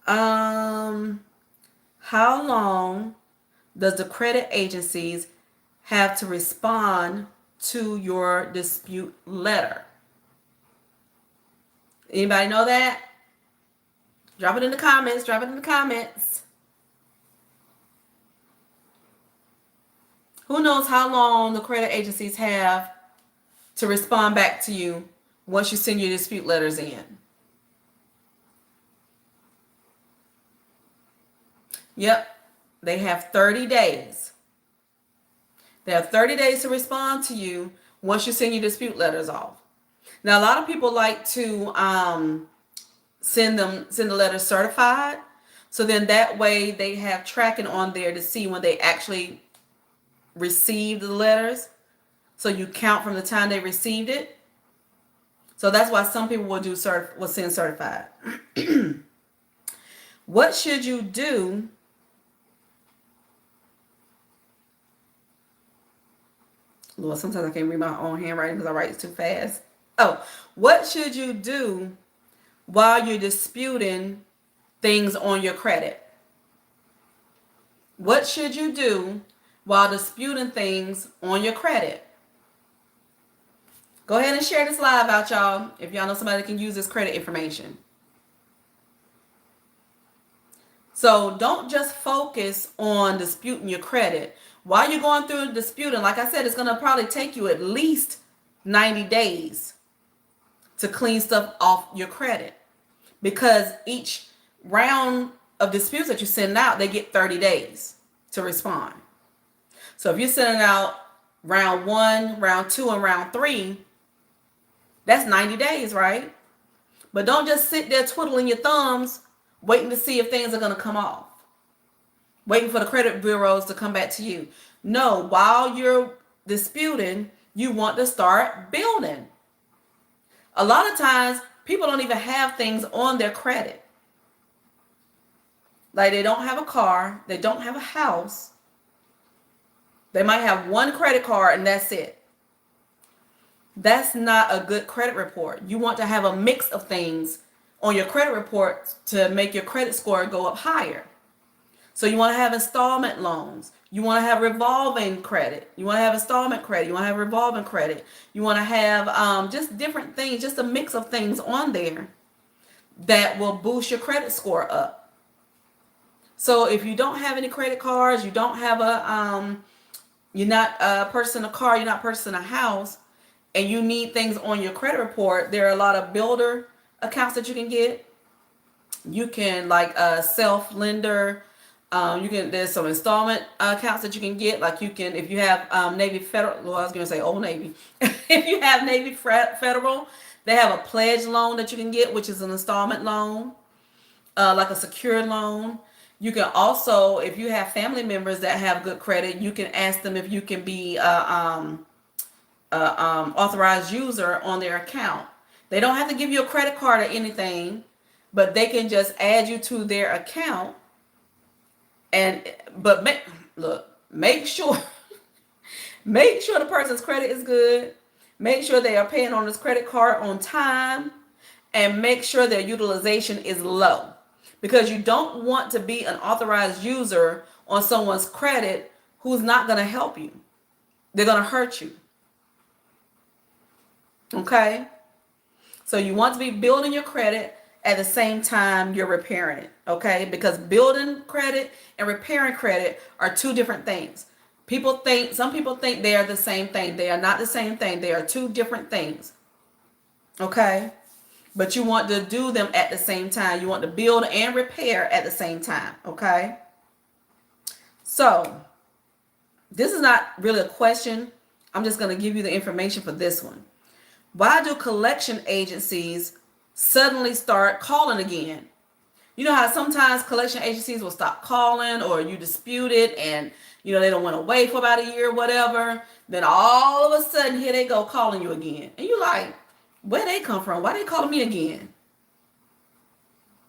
How long does the credit agencies have to respond to your dispute letter? Anybody know that? Drop it in the comments. Who knows how long the credit agencies have to respond back to you once you send your dispute letters in? Yep, they have 30 days. They have 30 days to respond to you once you send your dispute letters off. Now, a lot of people like to send the letters certified. So then that way they have tracking on there to see when they actually receive the letters. So you count from the time they received it. So that's why some people will send certified. What should you do? Lord, sometimes I can't read my own handwriting because I write too fast. Oh, what should you do while you're disputing things on your credit? What should you do while disputing things on your credit? Go ahead and share this live out, y'all, if y'all know somebody that can use this credit information. So don't just focus on disputing your credit. While you're going through disputing, like I said, it's going to probably take you at least 90 days to clean stuff off your credit, because each round of disputes that you send out, they get 30 days to respond. So if you're sending out round 1, round 2, and round 3, that's 90 days, right? But don't just sit there twiddling your thumbs waiting to see if things are going to come off, waiting for the credit bureaus to come back to you. No, while you're disputing, you want to start building. A lot of times, people don't even have things on their credit. Like they don't have a car, they don't have a house. They might have one credit card and that's it. That's not a good credit report. You want to have a mix of things on your credit report to make your credit score go up higher. So you want to have installment loans. You want to have revolving credit. You want to have installment credit. You want to have revolving credit. You want to have just different things, just a mix of things on there that will boost your credit score up. So if you don't have any credit cards, you don't have you're not purchasing a car, you're not purchasing a house, and you need things on your credit report, there are a lot of builder accounts that you can get. You can like self-lender. There's some installment accounts that you can get. Like you can, if you have Navy Federal, well, I was going to say Old Navy. If you have Navy Federal, they have a pledge loan that you can get, which is an installment loan, like a secured loan. You can also, if you have family members that have good credit, you can ask them if you can be authorized user on their account. They don't have to give you a credit card or anything, but they can just add you to their account. But make sure the person's credit is good. Make sure they are paying on this credit card on time, and make sure their utilization is low, because you don't want to be an authorized user on someone's credit who's not going to help you. They're going to hurt you. Okay? So you want to be building your credit at the same time you're repairing it, okay? Because building credit and repairing credit are two different things. Some people think they are the same thing. They are not the same thing. They are two different things, okay? But you want to do them at the same time. You want to build and repair at the same time, okay? So this is not really a question. I'm just going to give you the information for this one. Why do collection agencies suddenly start calling again? You know how sometimes collection agencies will stop calling, or you dispute it and they don't want to wait for about a year or whatever. Then all of a sudden here they go calling you again. And you're like, where they come from? Why they calling me again?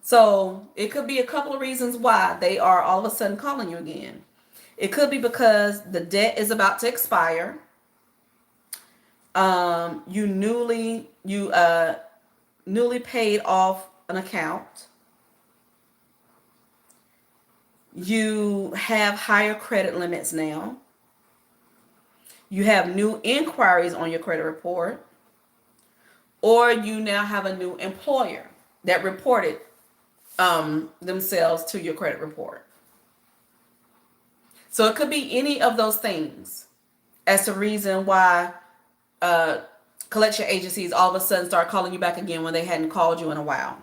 So it could be a couple of reasons why they are all of a sudden calling you again. It could be because the debt is about to expire. You newly paid off an account. You have higher credit limits now. You have new inquiries on your credit report. Or you now have a new employer that reported themselves to your credit report. So it could be any of those things as the reason why collection agencies all of a sudden start calling you back again when they hadn't called you in a while.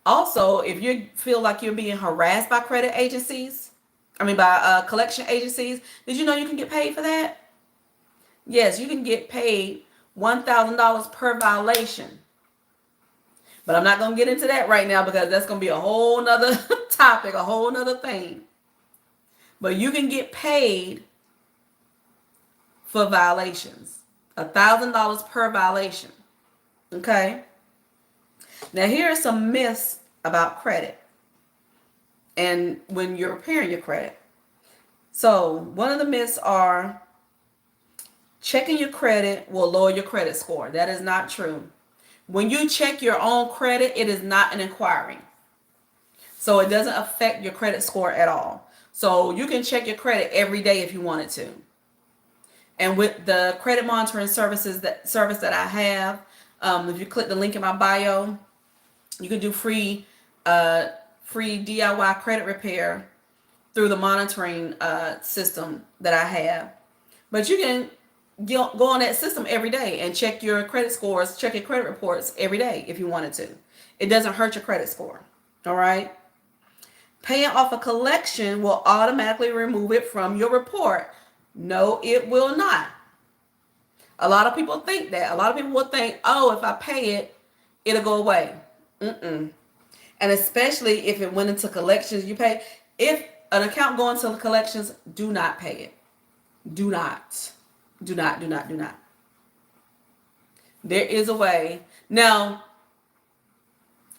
Also, if you feel like you're being harassed by collection agencies, did you know you can get paid for that? Yes, you can get paid $1,000 per violation. But I'm not going to get into that right now, because that's going to be a whole nother topic, a whole nother thing. But you can get paid for violations. $1,000 per violation. Okay. Now here are some myths about credit and when you're repairing your credit. So one of the myths are checking your credit will lower your credit score. That is not true. When you check your own credit, it is not an inquiry. So it doesn't affect your credit score at all. So you can check your credit every day if you wanted to. And with the credit monitoring service that I have, if you click the link in my bio, you can do free DIY credit repair through the monitoring system that I have. But you can go on that system every day and check your credit scores, check your credit reports every day if you wanted to. It doesn't hurt your credit score. All right. Paying off a collection will automatically remove it from your report. No, it will not. A lot of people think that. A lot of people will think, oh, if I pay it, it'll go away. And especially if it went into collections, you pay. If an account going into collections, do not pay it. Do not. Do not, do not, do not. There is a way. Now,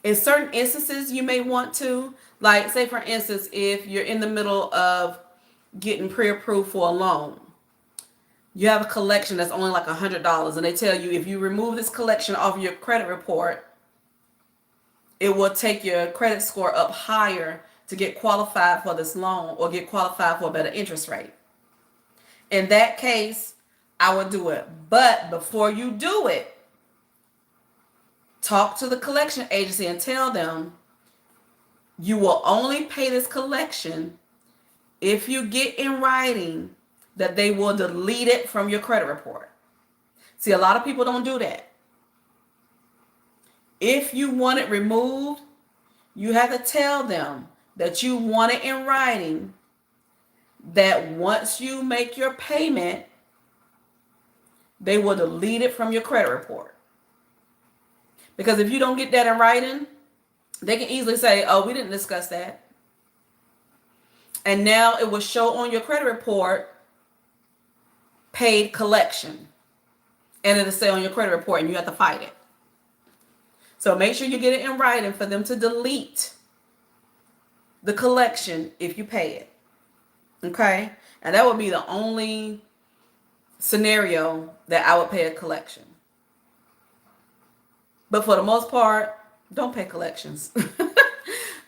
in certain instances, you may want to, like, say, for instance, if you're in the middle of getting pre-approved for a loan, you have a collection that's only like $100, and they tell you if you remove this collection off your credit report, it will take your credit score up higher to get qualified for this loan or get qualified for a better interest rate. In that case, I would do it. But before you do it, talk to the collection agency and tell them you will only pay this collection if you get in writing that they will delete it from your credit report. See, a lot of people don't do that. If you want it removed, you have to tell them that you want it in writing, that once you make your payment, they will delete it from your credit report. Because if you don't get that in writing, they can easily say, oh, we didn't discuss that. And now it will show on your credit report paid collection. And it'll say on your credit report, and you have to fight it. So make sure you get it in writing for them to delete the collection if you pay it. Okay? And that would be the only scenario that I would pay a collection. But for the most part, don't pay collections.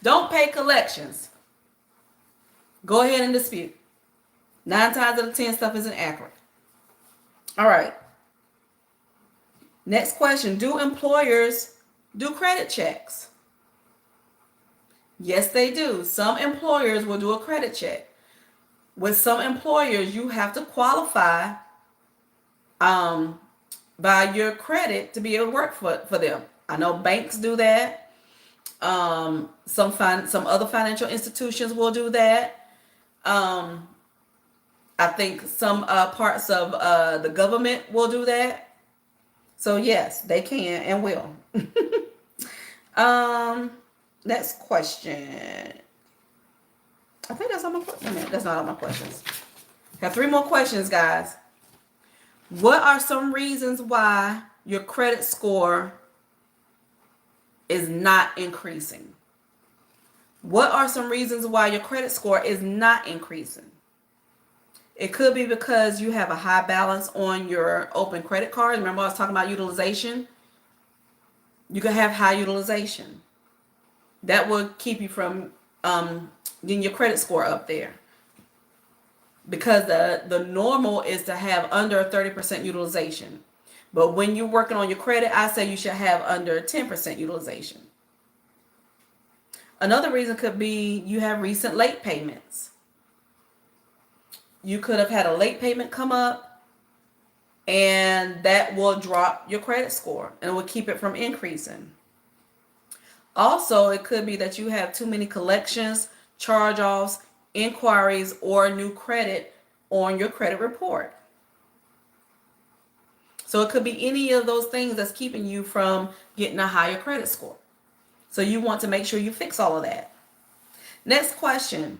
Don't pay collections. Go ahead and dispute. 9 times out of 10, stuff isn't accurate. All right. Next question. Do employers do credit checks? Yes, they do. Some employers will do a credit check. With some employers, you have to qualify by your credit to be able to work for them. I know banks do that. Some other financial institutions will do that. I think some parts of the government will do that. So yes, they can and will. Next question. I think that's all my questions. That's not all my questions. I have 3 more questions, guys. What are some reasons why your credit score is not increasing? What are some reasons why your credit score is not increasing? It could be because you have a high balance on your open credit card. Remember I was talking about utilization? You could have high utilization. That will keep you from getting your credit score up there. Because the normal is to have under 30% utilization. But when you're working on your credit, I say you should have under 10% utilization. Another reason could be you have recent late payments. You could have had a late payment come up, and that will drop your credit score and it will keep it from increasing. Also, it could be that you have too many collections, charge-offs, inquiries, or new credit on your credit report. So it could be any of those things that's keeping you from getting a higher credit score. So you want to make sure you fix all of that. Next question.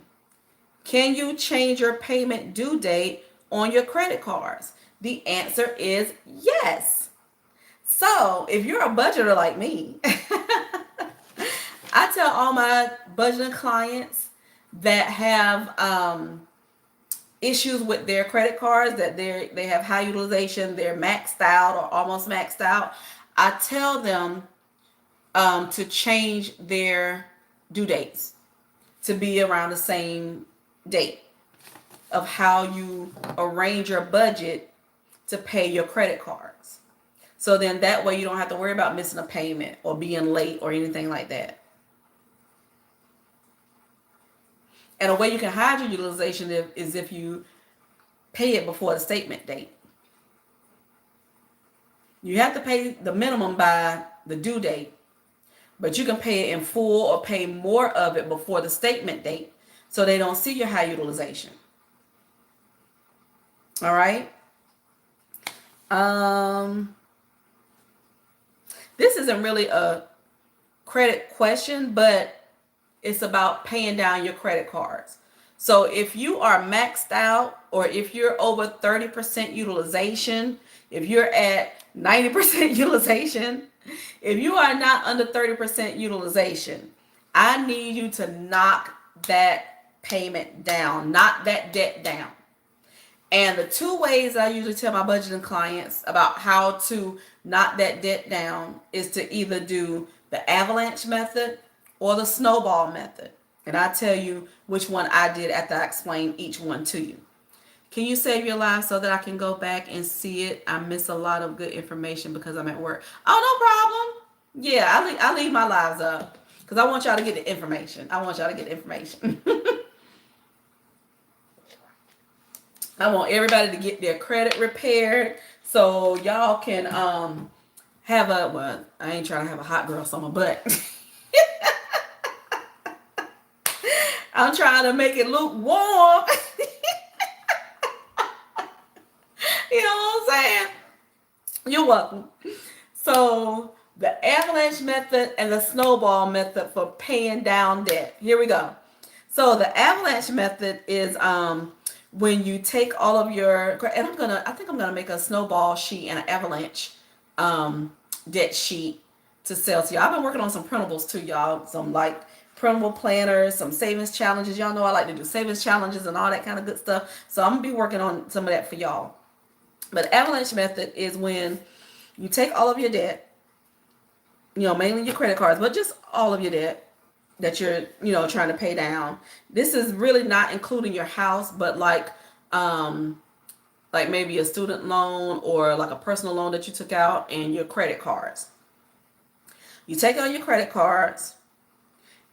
Can you change your payment due date on your credit cards? The answer is yes. So if you're a budgeter like me, I tell all my budgeting clients that have issues with their credit cards, that they have high utilization, they're maxed out or almost maxed out. I tell them to change their due dates to be around the same date of how you arrange your budget to pay your credit cards. So then that way you don't have to worry about missing a payment or being late or anything like that. And a way you can hide your utilization is if you pay it before the statement date. You have to pay the minimum by the due date, but you can pay it in full or pay more of it before the statement date so they don't see your high utilization. All right. This isn't really a credit question, but it's about paying down your credit cards. So if you are maxed out, or if you're over 30% utilization, if you're at 90% utilization, if you are not under 30% utilization, I need you to knock that payment down, knock that debt down. And the two ways I usually tell my budgeting clients about how to knock that debt down is to either do the avalanche method or the snowball method. And I tell you which one I did after I explain each one to you. Can you save your live so that I can go back and see it? I miss a lot of good information because I'm at work. Oh, no problem. Yeah, I leave my lives up because I want y'all to get the information. I want I want everybody to get their credit repaired so y'all can have a, well, I ain't trying to have a hot girl summer, but I'm trying to make it lukewarm. You know what I'm saying? You're welcome. So the avalanche method and the snowball method for paying down debt. Here we go. So the avalanche method is when you take all of your, and I think I'm gonna make a snowball sheet and an avalanche debt sheet to sell to y'all. I've been working on some printables too, y'all. Some like printable planners, some savings challenges. Y'all know I like to do savings challenges and all that kind of good stuff. So I'm gonna be working on some of that for y'all. But avalanche method is when you take all of your debt, mainly your credit cards, but just all of your debt that you're, trying to pay down. This is really not including your house, but like maybe a student loan or like a personal loan that you took out and your credit cards. You take out your credit cards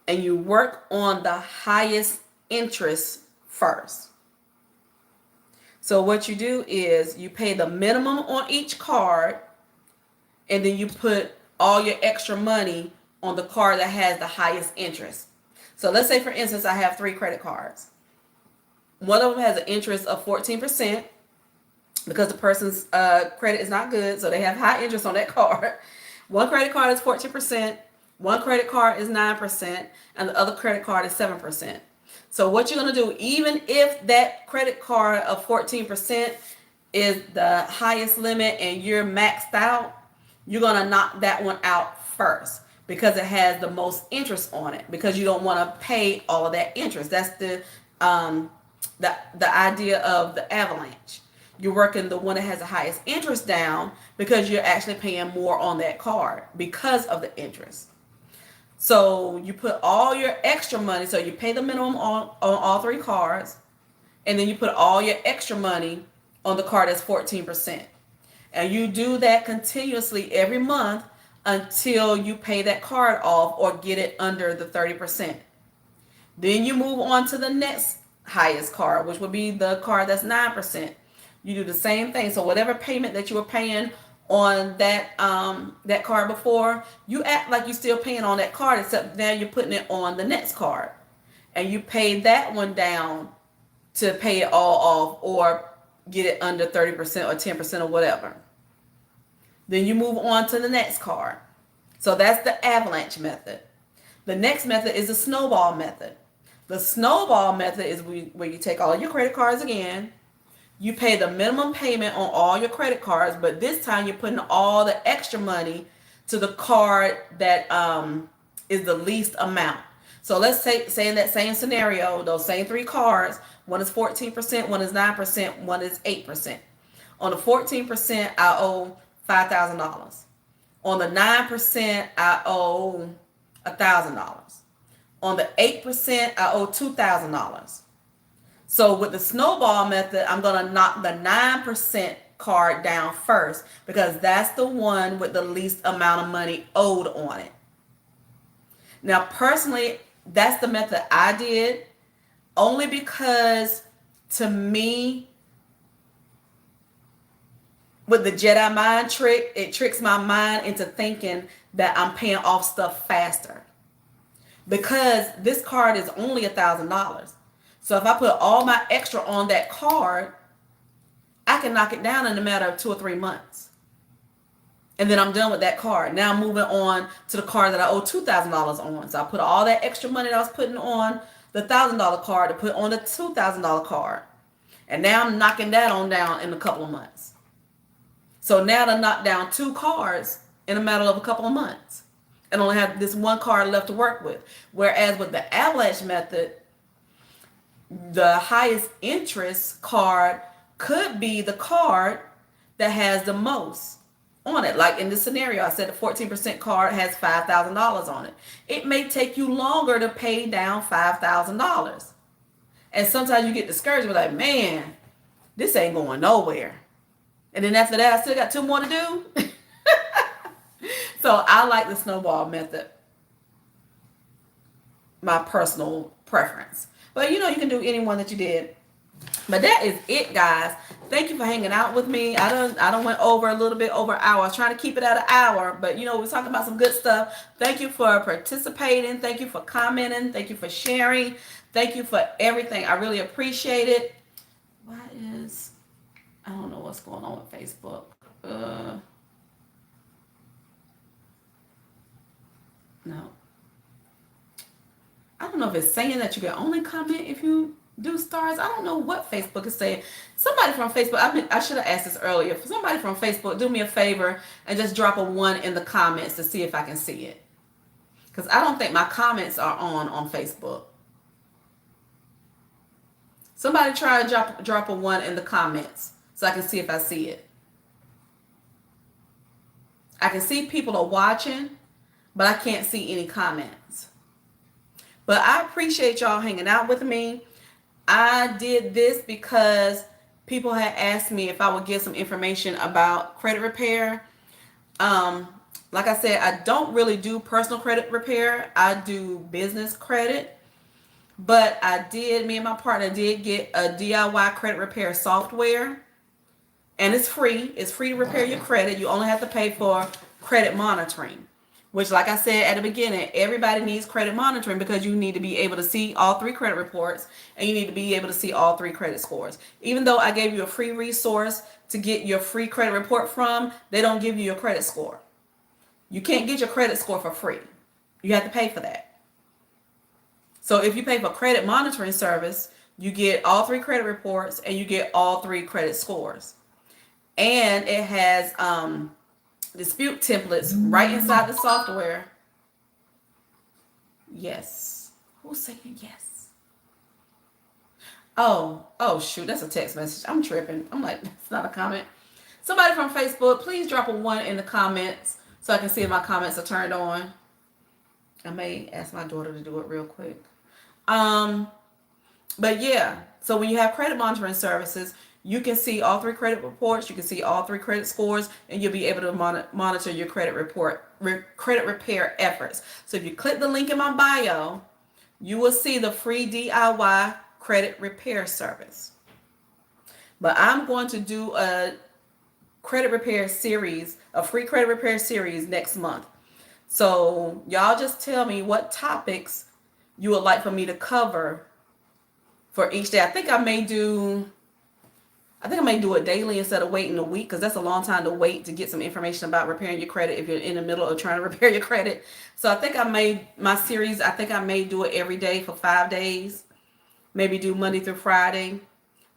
and you work on the highest interest first. So what you do is you pay the minimum on each card, and then you put all your extra money on the card that has the highest interest. So let's say, for instance, I have 3 credit cards. One of them has an interest of 14% because the person's credit is not good, so they have high interest on that card. One credit card is 14%, one credit card is 9%, and the other credit card is 7%. So what you're going to do, even if that credit card of 14% is the highest limit and you're maxed out, you're going to knock that one out first because it has the most interest on it, because you don't want to pay all of that interest. That's the idea of the avalanche. You're working the one that has the highest interest down because you're actually paying more on that card because of the interest. So you put all your extra money, so you pay the minimum on all 3 cards, and then you put all your extra money on the card that's 14%. And you do that continuously every month until you pay that card off or get it under the 30%. Then you move on to the next highest card, which would be the card that's 9%. You do the same thing. So whatever payment that you were paying on that card before, you act like you're still paying on that card, except now you're putting it on the next card, and you pay that one down to pay it all off or get it under 30% or 10% or whatever. Then you move on to the next card. So that's the avalanche method. The next method is the snowball method. The snowball method is where you take all your credit cards again, You pay the minimum payment on all your credit cards, but this time you're putting all the extra money to the card that is the least amount. So let's say in that same scenario, those same three cards, one is 14%, one is 9%, one is 8%. On the 14%, I owe $5,000. On the 9%, I owe $1,000. On the 8%, I owe $2,000. So with the snowball method, I'm going to knock the 9% card down first because that's the one with the least amount of money owed on it. Now, personally, that's the method I did only because to me, with the Jedi mind trick, it tricks my mind into thinking that I'm paying off stuff faster because this card is only $1,000. So if I put all my extra on that card, I can knock it down in a matter of 2 or 3 months. And then I'm done with that card. Now I'm moving on to the card that I owe $2,000 on. So I put all that extra money that I was putting on the $1,000 card to put on the $2,000 card. And now I'm knocking that on down in a couple of months. So now to knock down 2 cards in a matter of a couple of months and only have this one card left to work with. Whereas with the avalanche method, the highest interest card could be the card that has the most on it. Like in this scenario, I said the 14% card has $5,000 on it. It may take you longer to pay down $5,000. And sometimes you get discouraged with like, man, this ain't going nowhere. And then after that, I still got 2 more to do. So I like the snowball method. My personal preference. But you can do any one that you did. But that is it, guys. Thank you for hanging out with me. I don't went over a little bit over an hour. I was trying to keep it at an hour, but we're talking about some good stuff. Thank you for participating. Thank you for commenting. Thank you for sharing. Thank you for everything. I really appreciate it. I don't know what's going on with Facebook. No. I don't know if it's saying that you can only comment if you do stars. I don't know what Facebook is saying. Somebody from Facebook, I should have asked this earlier. If somebody from Facebook, do me a favor and just drop a 1 in the comments to see if I can see it. Because I don't think my comments are on Facebook. Somebody try to drop a 1 in the comments so I can see if I see it. I can see people are watching, but I can't see any comments. But I appreciate y'all hanging out with me. I did this because people had asked me if I would give some information about credit repair. Like I said, I don't really do personal credit repair. I do business credit. But me and my partner did get a DIY credit repair software. And it's free. It's free to repair your credit. You only have to pay for credit monitoring. Which, like I said at the beginning, everybody needs credit monitoring because you need to be able to see all 3 credit reports and you need to be able to see all 3 credit scores. Even though I gave you a free resource to get your free credit report from, they don't give you your credit score. You can't get your credit score for free. You have to pay for that. So if you pay for credit monitoring service, you get all 3 credit reports and you get all 3 credit scores. And it has dispute templates right inside the software. Yes. Who's saying yes? Oh, shoot. That's a text message. I'm tripping. I'm like, it's not a comment. Somebody from Facebook, please drop a 1 in the comments so I can see if my comments are turned on. I may ask my daughter to do it real quick. But yeah, so when you have credit monitoring services, you can see all 3 credit reports, you can see all 3 credit scores, and you'll be able to monitor your credit repair efforts. So if you click the link in my bio, you will see the free DIY credit repair service. But I'm going to do a credit repair series, a free credit repair series next month. So y'all just tell me what topics you would like for me to cover for each day. I think I may do it daily instead of waiting a week because that's a long time to wait to get some information about repairing your credit if you're in the middle of trying to repair your credit. So I think I may do it every day for 5 days. Maybe do Monday through Friday.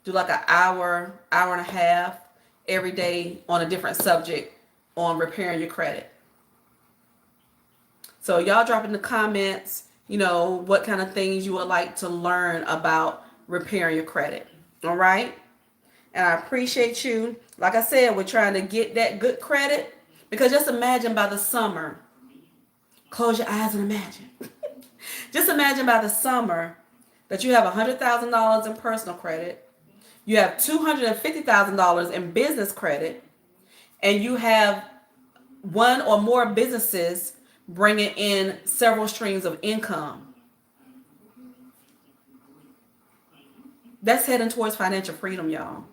do like an hour, hour and a half every day on a different subject on repairing your credit. So y'all drop in the comments, what kind of things you would like to learn about repairing your credit. All right. And I appreciate you. Like I said, we're trying to get that good credit, because just imagine by the summer, close your eyes and imagine. Just imagine by the summer that you have $100,000 in personal credit, you have $250,000 in business credit, and you have one or more businesses bringing in several streams of income. That's heading towards financial freedom, y'all.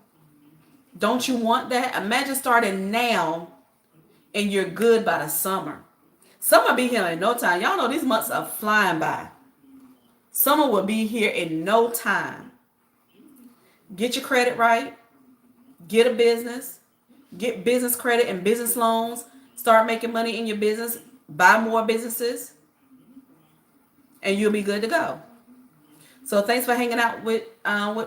Don't you want that? Imagine starting now and you're good by the summer. Summer be here in no time. Y'all know these months are flying by. Summer will be here in no time. Get your credit right. Get a business. Get business credit and business loans. Start making money in your business. Buy more businesses. And you'll be good to go. So thanks for hanging out with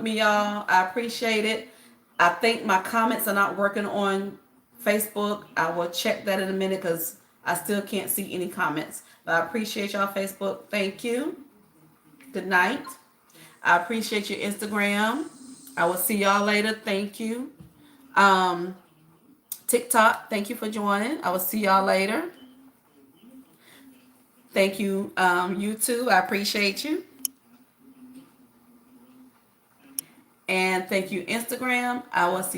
me, y'all. I appreciate it. I think my comments are not working on Facebook. I will check that in a minute because I still can't see any comments. But I appreciate y'all, Facebook. Thank you. Good night. I appreciate your Instagram. I will see y'all later. Thank you. TikTok, thank you for joining. I will see y'all later. Thank you, YouTube. I appreciate you. And thank you, Instagram. I will see